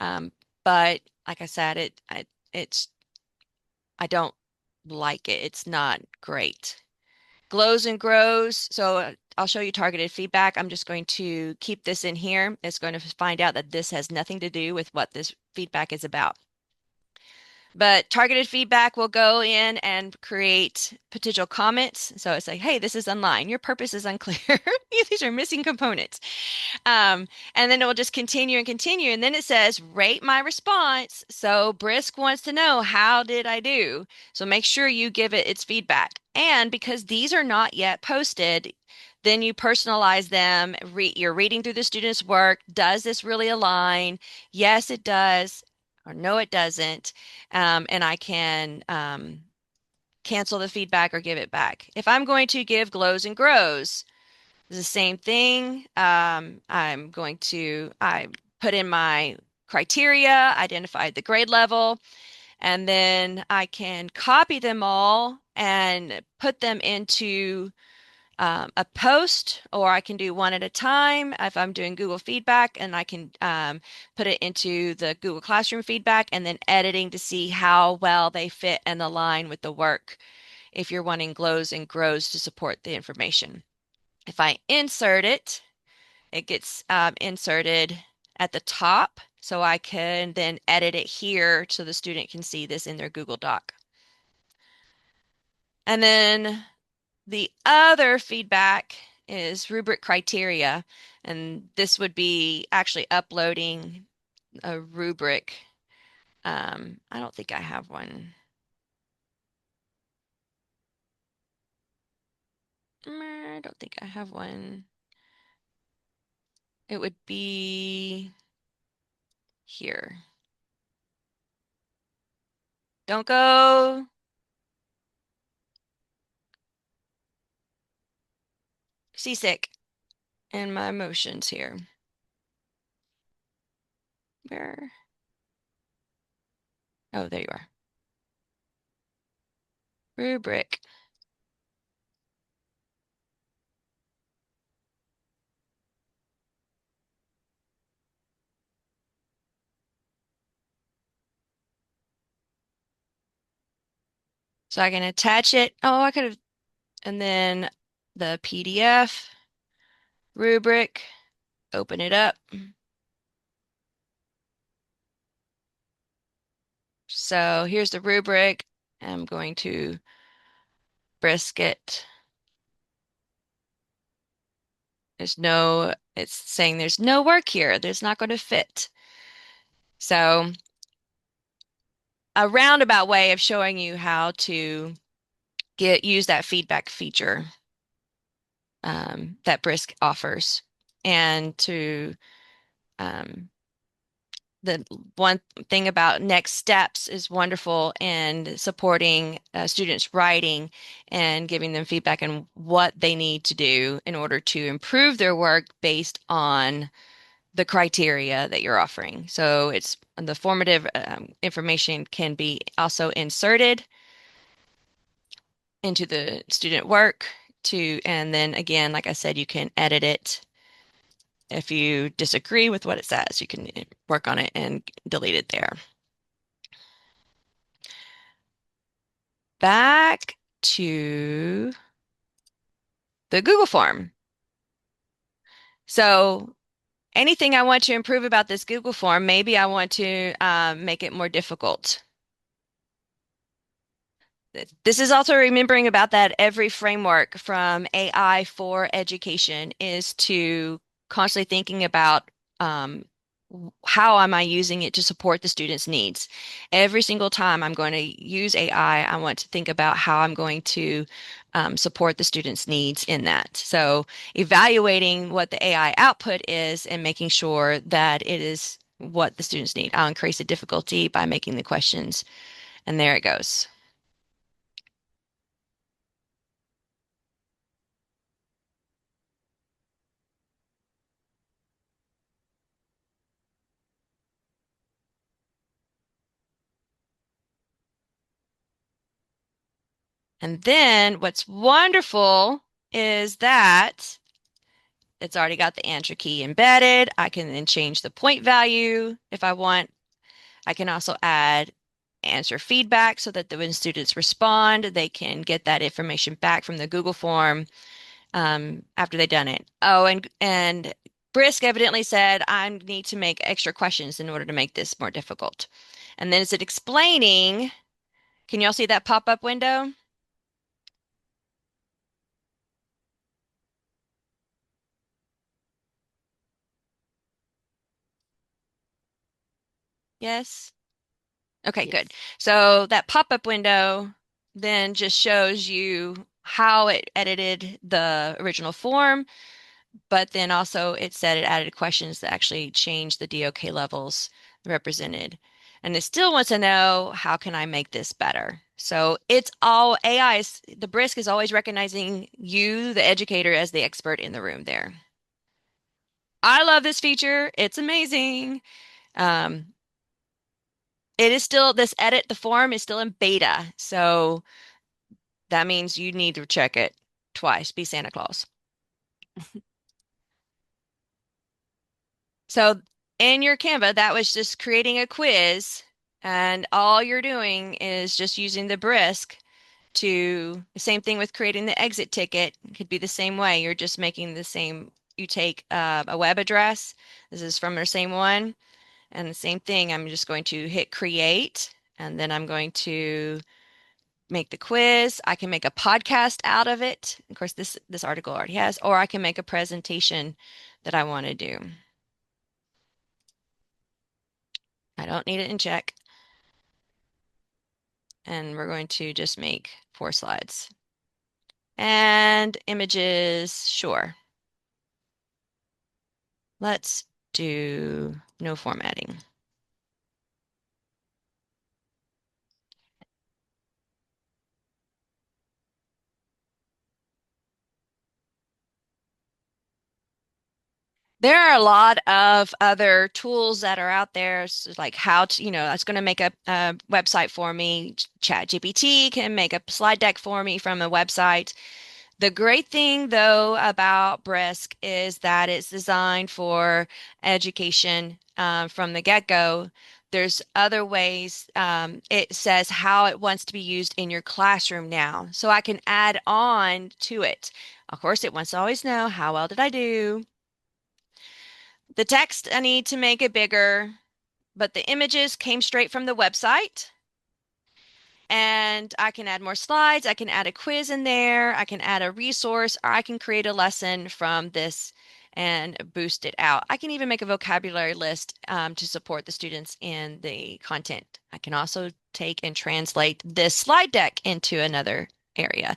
Um, but like I said, it's I don't like it. It's not great. Glows and grows. So I'll show you targeted feedback. I'm just going to keep this in here. It's going to find out that this has nothing to do with what this feedback is about. But targeted feedback will go in and create potential comments. So it's like, hey, this is online. Your purpose is unclear. These are missing components. And then it will just continue and continue. And then it says, rate my response. So Brisk wants to know, how did I do? So make sure you give it its feedback. And because these are not yet posted, then you personalize them. You're reading through the student's work. Does this really align? Yes, it does. Or no, it doesn't. And I can cancel the feedback or give it back. If I'm going to give glows and grows, it's the same thing. I put in my criteria, identified the grade level, and then I can copy them all and put them into a post, or I can do one at a time if I'm doing Google feedback, and I can put it into the Google Classroom feedback and then editing to see how well they fit and align with the work if you're wanting glows and grows to support the information. If I insert it, it gets inserted at the top, so I can then edit it here so the student can see this in their Google Doc. And then the other feedback is rubric criteria, and this would be actually uploading a rubric. I don't think I have one. I don't think I have one. It would be here. Don't go. Seasick in my emotions here. Where? Oh, there you are. Rubric. So I can attach it. Oh, I could have, and then the PDF rubric, open it up. So here's the rubric. I'm going to brisk it. It's saying there's no work here. There's not going to fit. So a roundabout way of showing you how to use that feedback feature that Brisk offers, and to um, the one thing about next steps is wonderful in supporting students writing and giving them feedback on what they need to do in order to improve their work based on the criteria that you're offering. So it's the formative information can be also inserted into the student work and then again, like I said, you can edit it. If you disagree with what it says, you can work on it and delete it there. Back to the Google form. So anything I want to improve about this Google form, maybe I want to make it more difficult. This is also remembering about that every framework from AI for education is to constantly thinking about how am I using it to support the student's needs. Every single time I'm going to use AI, I want to think about how I'm going to support the student's needs in that. So evaluating what the AI output is and making sure that it is what the students need. I'll increase the difficulty by making the questions, and there it goes. And then what's wonderful is that it's already got the answer key embedded. I can then change the point value if I want. I can also add answer feedback so that when students respond, they can get that information back from the Google form after they've done it. Oh, and Brisk evidently said I need to make extra questions in order to make this more difficult. And then is it explaining? Can you all see that pop-up window? Yes. Okay, good. Yes. So that pop-up window then just shows you how it edited the original form, but then also it said it added questions that actually changed the DOK levels represented. And it still wants to know, how can I make this better? So it's all AI, the Brisk is always recognizing you, the educator, as the expert in the room there. I love this feature. It's amazing. Um, it is still, this edit, the form is still in beta. So that means you need to check it twice. Be Santa Claus. So in your Canva, that was just creating a quiz, and all you're doing is just using the Brisk to, the same thing with creating the exit ticket. It could be the same way. You're just making the same, you take a web address. This is from the same one. And the same thing, I'm just going to hit create, and then I'm going to make the quiz. I can make a podcast out of it. Of course, this article already has, or I can make a presentation that I want to do. I don't need it in check. And we're going to just make 4 slides. And images, sure. Let's do no formatting. There are a lot of other tools that are out there, like how to, it's going to make a website for me. ChatGPT can make a slide deck for me from a website. The great thing, though, about Brisk is that it's designed for education from the get-go. There's other ways. It says how it wants to be used in your classroom now. So I can add on to it. Of course, it wants to always know how well did I do. The text, I need to make it bigger, but the images came straight from the website. And I can add more slides. I can add a quiz in there. I can add a resource, or I can create a lesson from this and boost it out. I can even make a vocabulary list to support the students in the content. I can also take and translate this slide deck into another area.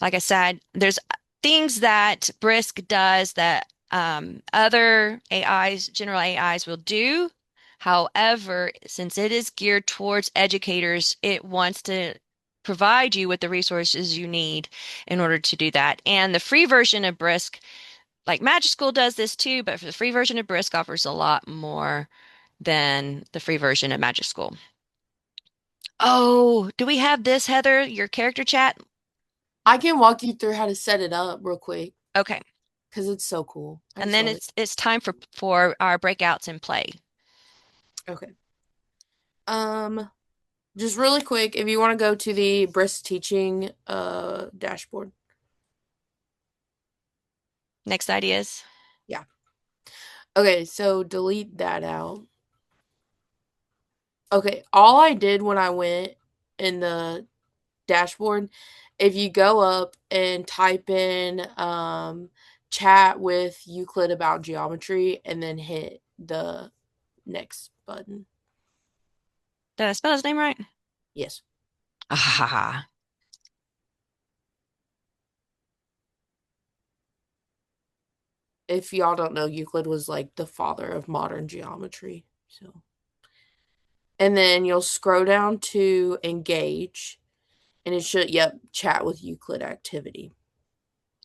Like I said, there's things that Brisk does that other AIs, general AIs will do. However, since it is geared towards educators, it wants to provide you with the resources you need in order to do that. And the free version of Brisk, like Magic School does this too, but for the free version of Brisk offers a lot more than the free version of Magic School. Oh, do we have this, Heather, your character chat? I can walk you through how to set it up real quick Okay. because it's so cool. I And just then love it. it's time for our breakouts and play. Okay. Just really quick, if you want to go to the Brisk teaching dashboard. Next ideas. Yeah. Okay, so delete that out. Okay, all I did when I went in the dashboard, if you go up and type in chat with Euclid about geometry and then hit the next button. Did I spell his name right? Yes. Ah, If y'all don't know, Euclid was like the father of modern geometry. So, and then you'll scroll down to engage, and it should, yep, chat with Euclid activity.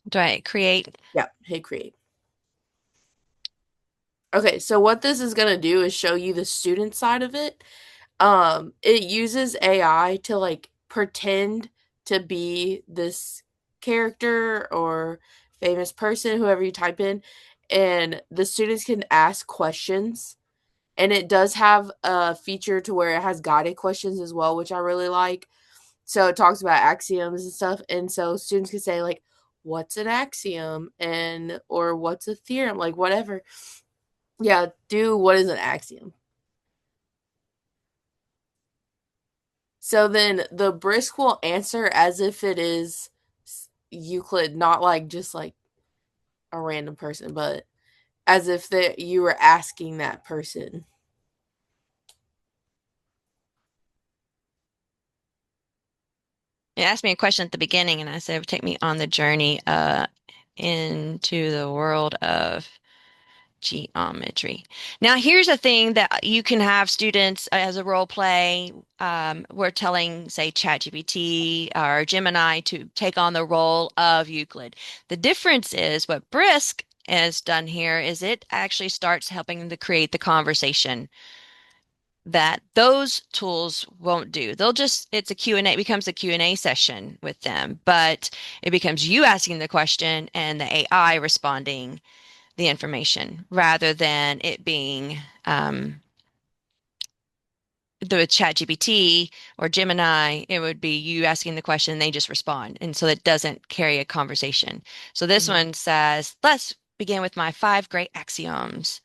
do I create? Yep, hit create. Okay, so what this is going to do is show you the student side of it. It uses AI to like pretend to be this character or famous person, whoever you type in, and the students can ask questions. And it does have a feature to where it has guided questions as well, which I really like. So it talks about axioms and stuff, and so students can say like, "What's an axiom?" and or "What's a theorem?" Like whatever. Yeah, do what is an axiom. So then the Brisk will answer as if it is Euclid, not like just like a random person, but as if that you were asking that person. It asked me a question at the beginning, and I said, "Take me on the journey into the world of geometry." Now, here's a thing that you can have students as a role play. We're telling, say, ChatGPT or Gemini to take on the role of Euclid. The difference is what Brisk has done here is it actually starts helping them to create the conversation that those tools won't do. They'll just, it's a Q&A, it becomes a Q&A session with them, but it becomes you asking the question and the AI responding the information rather than it being the chat GPT or Gemini, it would be you asking the question and they just respond. And so it doesn't carry a conversation. So this one says, let's begin with my 5 great axioms.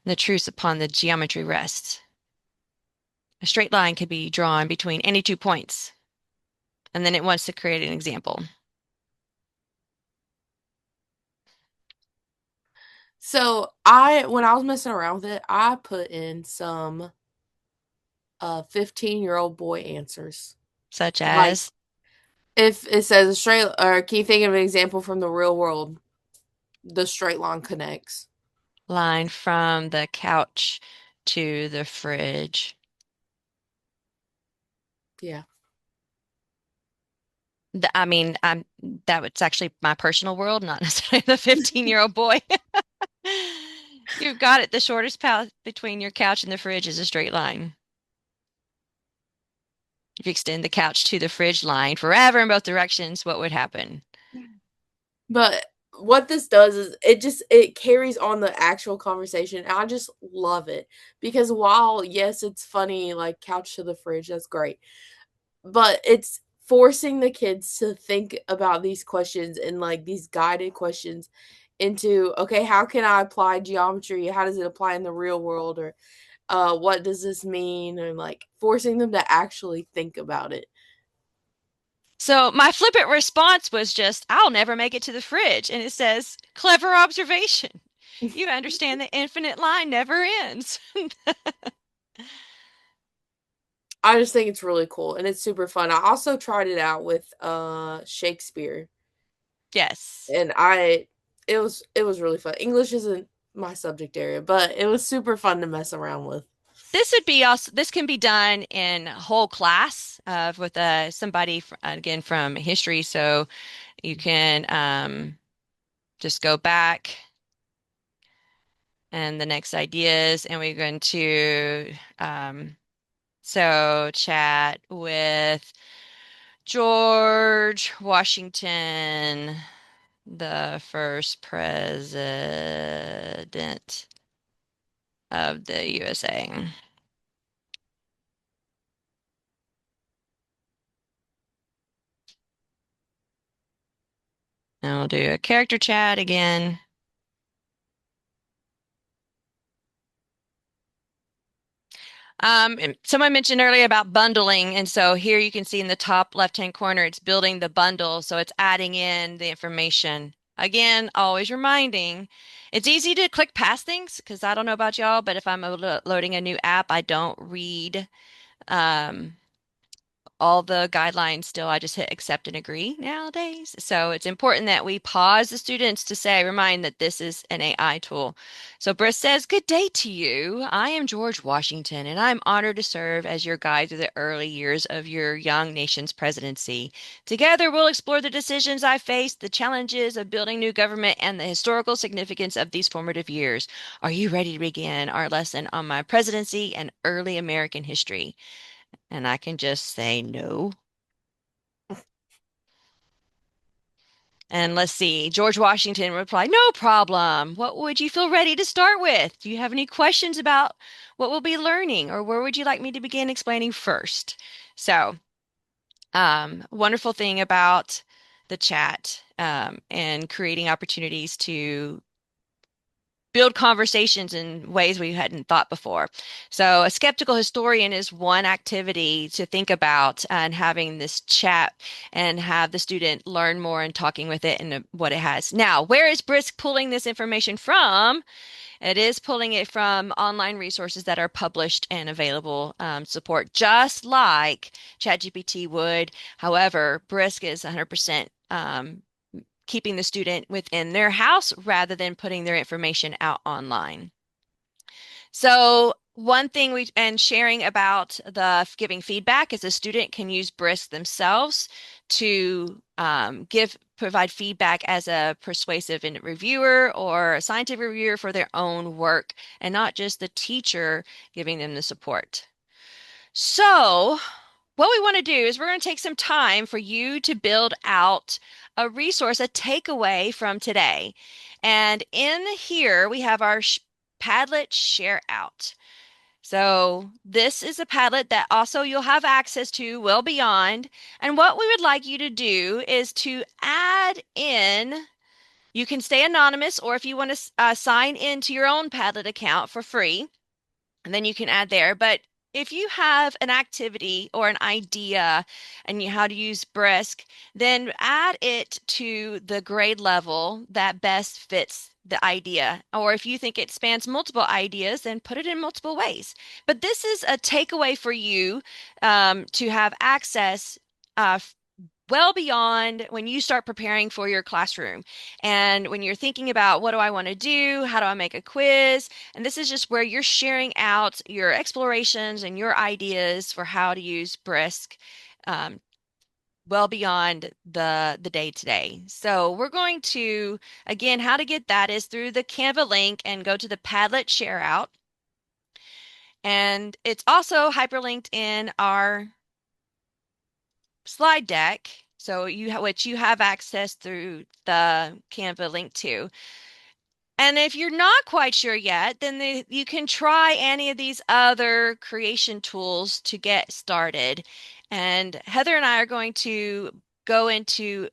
The truths upon the geometry rests. A straight line can be drawn between any 2 points. And then it wants to create an example. So when I was messing around with it, I put in some 15-year-old boy answers. Such Like as if it says a straight, or can you think of an example from the real world? The straight line connects. line from the couch to the fridge. Yeah. I mean, that was actually my personal world, not necessarily the 15-year-old boy. You've got it. The shortest path between your couch and the fridge is a straight line. If you extend the couch to the fridge line forever in both directions, what would happen? But what this does is it carries on the actual conversation, and I just love it because while yes, it's funny, like couch to the fridge, that's great, but it's forcing the kids to think about these questions and like these guided questions into, okay, how can I apply geometry? How does it apply in the real world? Or what does this mean? And like forcing them to actually think about it. So my flippant response was just, I'll never make it to the fridge. And it says, clever observation. You understand the infinite line never ends. I just think it's really cool and it's super fun. I also tried it out with Shakespeare, Yes. and it was really fun. English isn't my subject area, but it was super fun to mess around with. This can be done in whole class with somebody again from history. So you can just go back and the next ideas, and we're going to so chat with George Washington, the first president of the USA. And we'll do a character chat again. And someone mentioned earlier about bundling, and so here you can see in the top left-hand corner, it's building the bundle, so it's adding in the information. Again, always reminding, it's easy to click past things because I don't know about y'all, but if I'm loading a new app, I don't read um, all the guidelines still. I just hit accept and agree nowadays. So it's important that we pause the students to say, remind that this is an AI tool. So Brisk says, good day to you. I am George Washington, and I'm honored to serve as your guide through the early years of your young nation's presidency. Together, we'll explore the decisions I faced, the challenges of building new government, and the historical significance of these formative years. Are you ready to begin our lesson on my presidency and early American history? And I can just say no. And let's see, George Washington replied, no problem. What would you feel ready to start with? Do you have any questions about what we'll be learning, or where would you like me to begin explaining first? So, wonderful thing about the chat and creating opportunities to build conversations in ways we hadn't thought before. So, a skeptical historian is one activity to think about, and having this chat and have the student learn more and talking with it and what it has. Now, where is Brisk pulling this information from? It is pulling it from online resources that are published and available support, just like ChatGPT would. However, Brisk is 100% keeping the student within their house rather than putting their information out online. So one thing and sharing about the giving feedback is a student can use Brisk themselves to provide feedback as a persuasive reviewer or a scientific reviewer for their own work, and not just the teacher giving them the support. So what we want to do is we're going to take some time for you to build out a resource, a takeaway from today. And in here, we have our Padlet Share Out. So this is a Padlet that also you'll have access to well beyond. And what we would like you to do is to add in, you can stay anonymous, or if you want to sign into your own Padlet account for free, and then you can add there. But if you have an activity or an idea and how to use Brisk, then add it to the grade level that best fits the idea. Or if you think it spans multiple ideas, then put it in multiple ways. But this is a takeaway for you to have access well beyond when you start preparing for your classroom. And when you're thinking about what do I want to do? How do I make a quiz? And this is just where you're sharing out your explorations and your ideas for how to use Brisk well beyond the day to day. So we're going to, again, how to get that is through the Canva link and go to the Padlet share out. And it's also hyperlinked in our slide deck. So which you have access through the Canva link to. And if you're not quite sure yet, then you can try any of these other creation tools to get started. And Heather and I are going to go into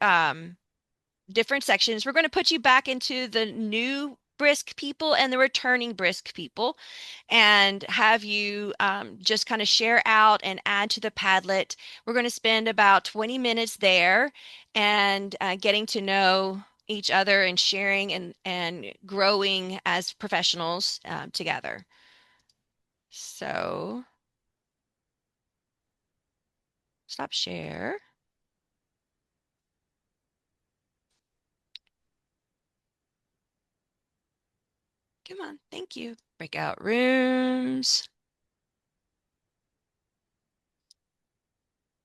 different sections. We're going to put you back into the new Brisk people and the returning Brisk people and have you just kind of share out and add to the Padlet. We're going to spend about 20 minutes there and getting to know each other and sharing and growing as professionals together. So stop share. Come on, thank you. Breakout rooms.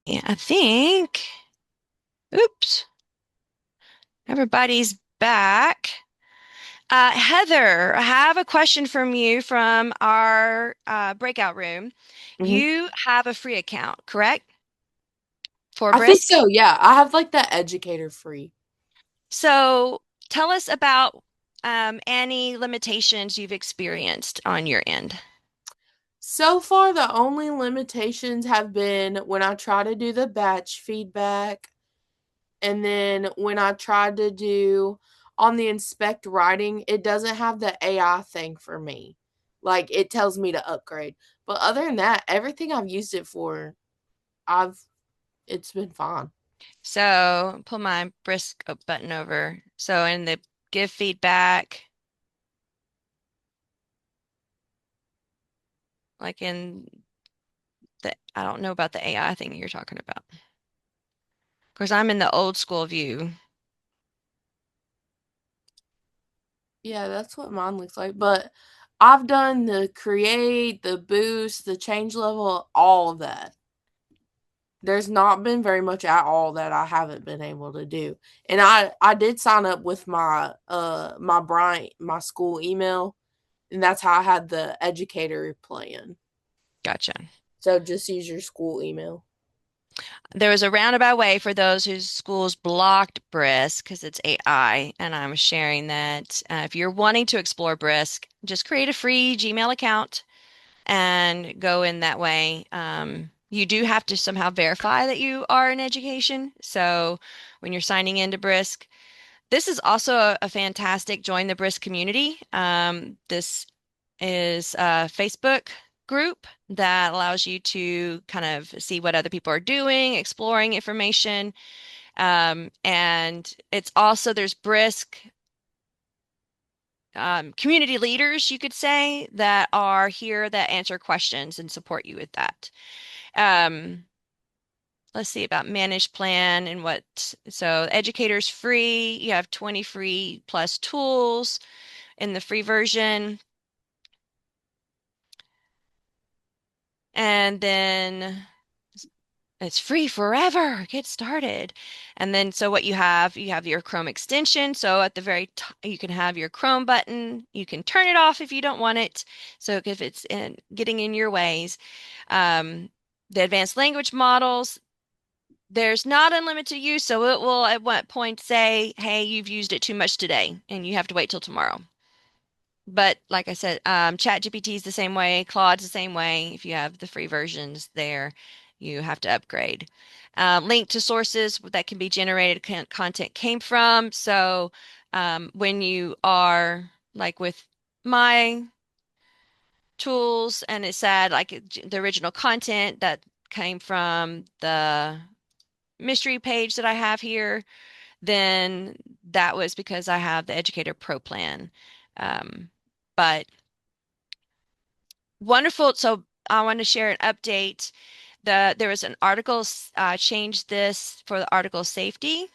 Yeah, I think, oops, everybody's back. Heather, I have a question from you from our breakout room. Mhm. You have a free account, correct? For I think Brisk? so. Yeah, I have like the educator free. So tell us about any limitations you've experienced on your end. So far, the only limitations have been when I try to do the batch feedback, and then when I tried to do on the inspect writing, it doesn't have the AI thing for me. Like it tells me to upgrade. But other than that, everything I've used it for, I've it's been fine. So pull my Brisk button over. So in the give feedback, like in the, I don't know about the AI thing you're talking about. Of course, I'm in the old school view. Yeah, that's what mine looks like. But I've done the create, the boost, the change level, all of that. There's not been very much at all that I haven't been able to do. And I did sign up with my school email, and that's how I had the educator plan. Gotcha. So just use your school email. There was a roundabout way for those whose schools blocked Brisk because it's AI, and I'm sharing that if you're wanting to explore Brisk, just create a free Gmail account and go in that way. You do have to somehow verify that you are in education. So when you're signing into Brisk, this is also a fantastic join the Brisk community. This is a Facebook group that allows you to kind of see what other people are doing, exploring information. And it's also, there's Brisk community leaders, you could say, that are here that answer questions and support you with that. Um, let's see about managed plan and what, so educators free, you have 20 free plus tools in the free version. And then it's free forever. Get started. And then so what you have your Chrome extension. So at the very top, you can have your Chrome button. You can turn it off if you don't want it. So if it's getting in your ways. Um, the advanced language models, there's not unlimited use. So it will at what point say, hey, you've used it too much today and you have to wait till tomorrow. But like I said, ChatGPT is the same way, Claude's the same way. If you have the free versions there, you have to upgrade. Link to sources that can be generated content came from. So when you are like with my tools and it said like the original content that came from the mystery page that I have here, then that was because I have the Educator Pro plan. But wonderful. So I want to share an update. There was an article changed this for the article safety.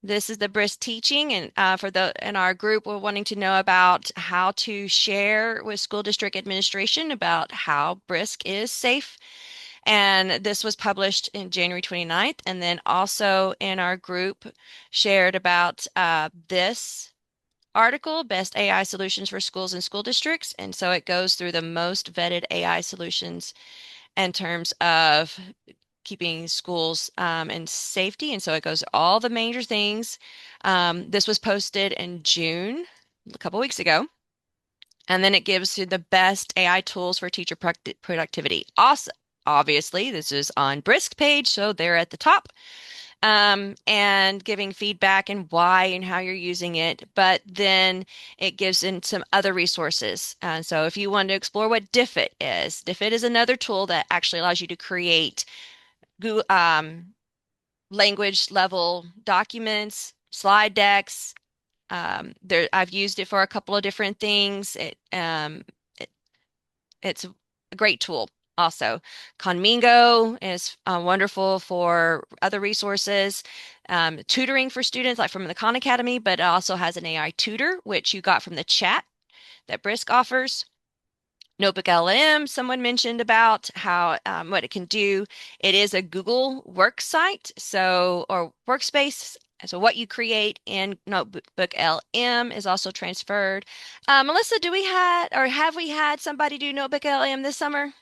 This is the Brisk teaching, and for the in our group, we're wanting to know about how to share with school district administration about how Brisk is safe. And this was published in January 29th, and then also in our group shared about this article, Best AI Solutions for Schools and School Districts. And so it goes through the most vetted AI solutions in terms of keeping schools and safety. And so it goes all the major things. This was posted in June, a couple weeks ago. And then it gives you the best AI tools for teacher productivity. Also, obviously, this is on Brisk page, so they're at the top. And giving feedback and why and how you're using it. But then it gives in some other resources. So if you want to explore what Diffit is another tool that actually allows you to create Google, language level documents, slide decks. I've used it for a couple of different things. It it's a great tool. Also, Conmingo is wonderful for other resources, tutoring for students, like from the Khan Academy, but it also has an AI tutor, which you got from the chat that Brisk offers. Notebook LM, someone mentioned about how what it can do. It is a Google work site, so or workspace. So what you create in Notebook LM is also transferred. Melissa, do we had or have we had somebody do Notebook LM this summer?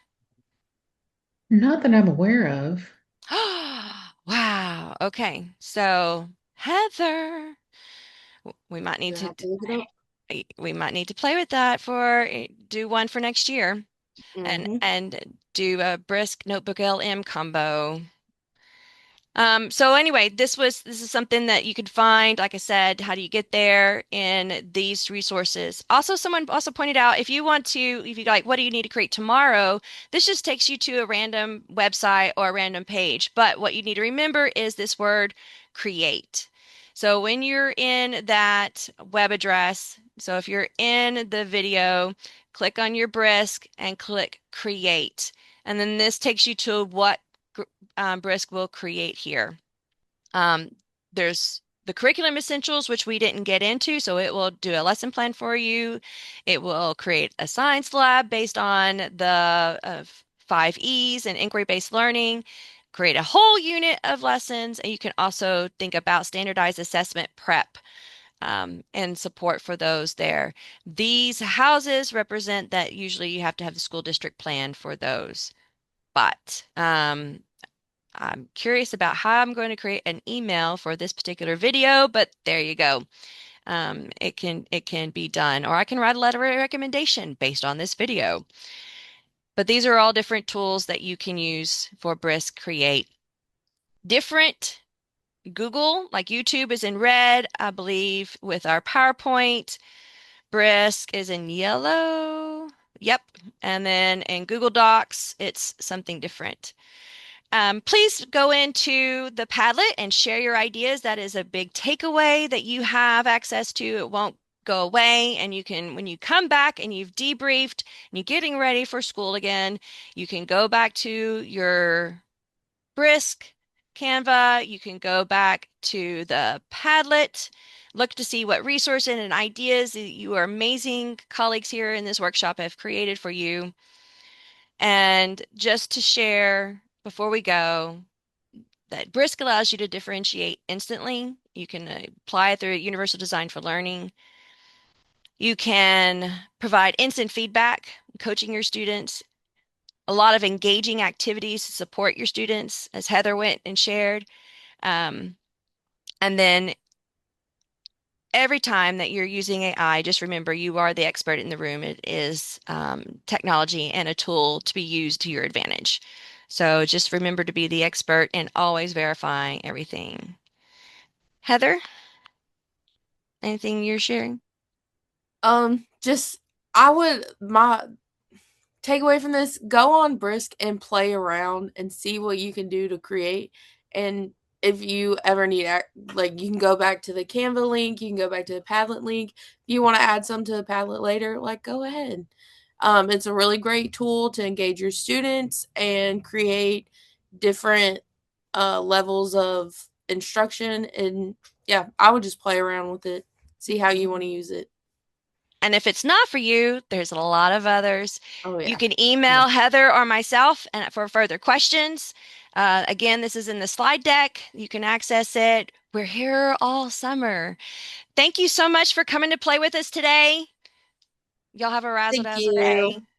Not that I'm aware of. Wow. Okay. So Heather, we might need Gonna to have to look it up. we might need to play with that for do one for next year Mm-hmm. and do a Brisk Notebook LM combo. So anyway, this is something that you could find, like I said, how do you get there in these resources? Also, someone also pointed out if you like, what do you need to create tomorrow? This just takes you to a random website or a random page. But what you need to remember is this word create. So when you're in that web address, so if you're in the video, click on your Brisk and click create. And then this takes you to what Brisk will create here. Um, there's the curriculum essentials, which we didn't get into, so it will do a lesson plan for you. It will create a science lab based on the 5 E's and inquiry-based learning, create a whole unit of lessons, and you can also think about standardized assessment prep and support for those there. These houses represent that usually you have to have the school district plan for those. But I'm curious about how I'm going to create an email for this particular video, but there you go. It can be done, or I can write a letter of recommendation based on this video. But these are all different tools that you can use for Brisk Create. Different Google, like YouTube is in red, I believe, with our PowerPoint. Brisk is in yellow. Yep. And then in Google Docs, it's something different. Please go into the Padlet and share your ideas. That is a big takeaway that you have access to. It won't go away. And you can, when you come back and you've debriefed and you're getting ready for school again, you can go back to your Brisk Canva. You can go back to the Padlet, look to see what resources and ideas your amazing colleagues here in this workshop have created for you. And just to share before we go, that Brisk allows you to differentiate instantly. You can apply it through Universal Design for Learning. You can provide instant feedback, coaching your students, a lot of engaging activities to support your students, as Heather went and shared. Um, and then every time that you're using AI, just remember you are the expert in the room. It is technology and a tool to be used to your advantage. So just remember to be the expert and always verifying everything. Heather, anything you're sharing? Just I would my takeaway from this, go on Brisk and play around and see what you can do to create. And if you ever need, like, you can go back to the Canva link, you can go back to the Padlet link. If you want to add some to the Padlet later, like, go ahead. It's a really great tool to engage your students and create different levels of instruction. And yeah, I would just play around with it, see how you want to use it. And if it's not for you, there's a lot of others. Oh, You yeah. can email Heather or myself and for further questions. Again, this is in the slide deck. You can access it. We're here all summer. Thank you so much for coming to play with us today. Y'all have a razzle Thank dazzle you. day.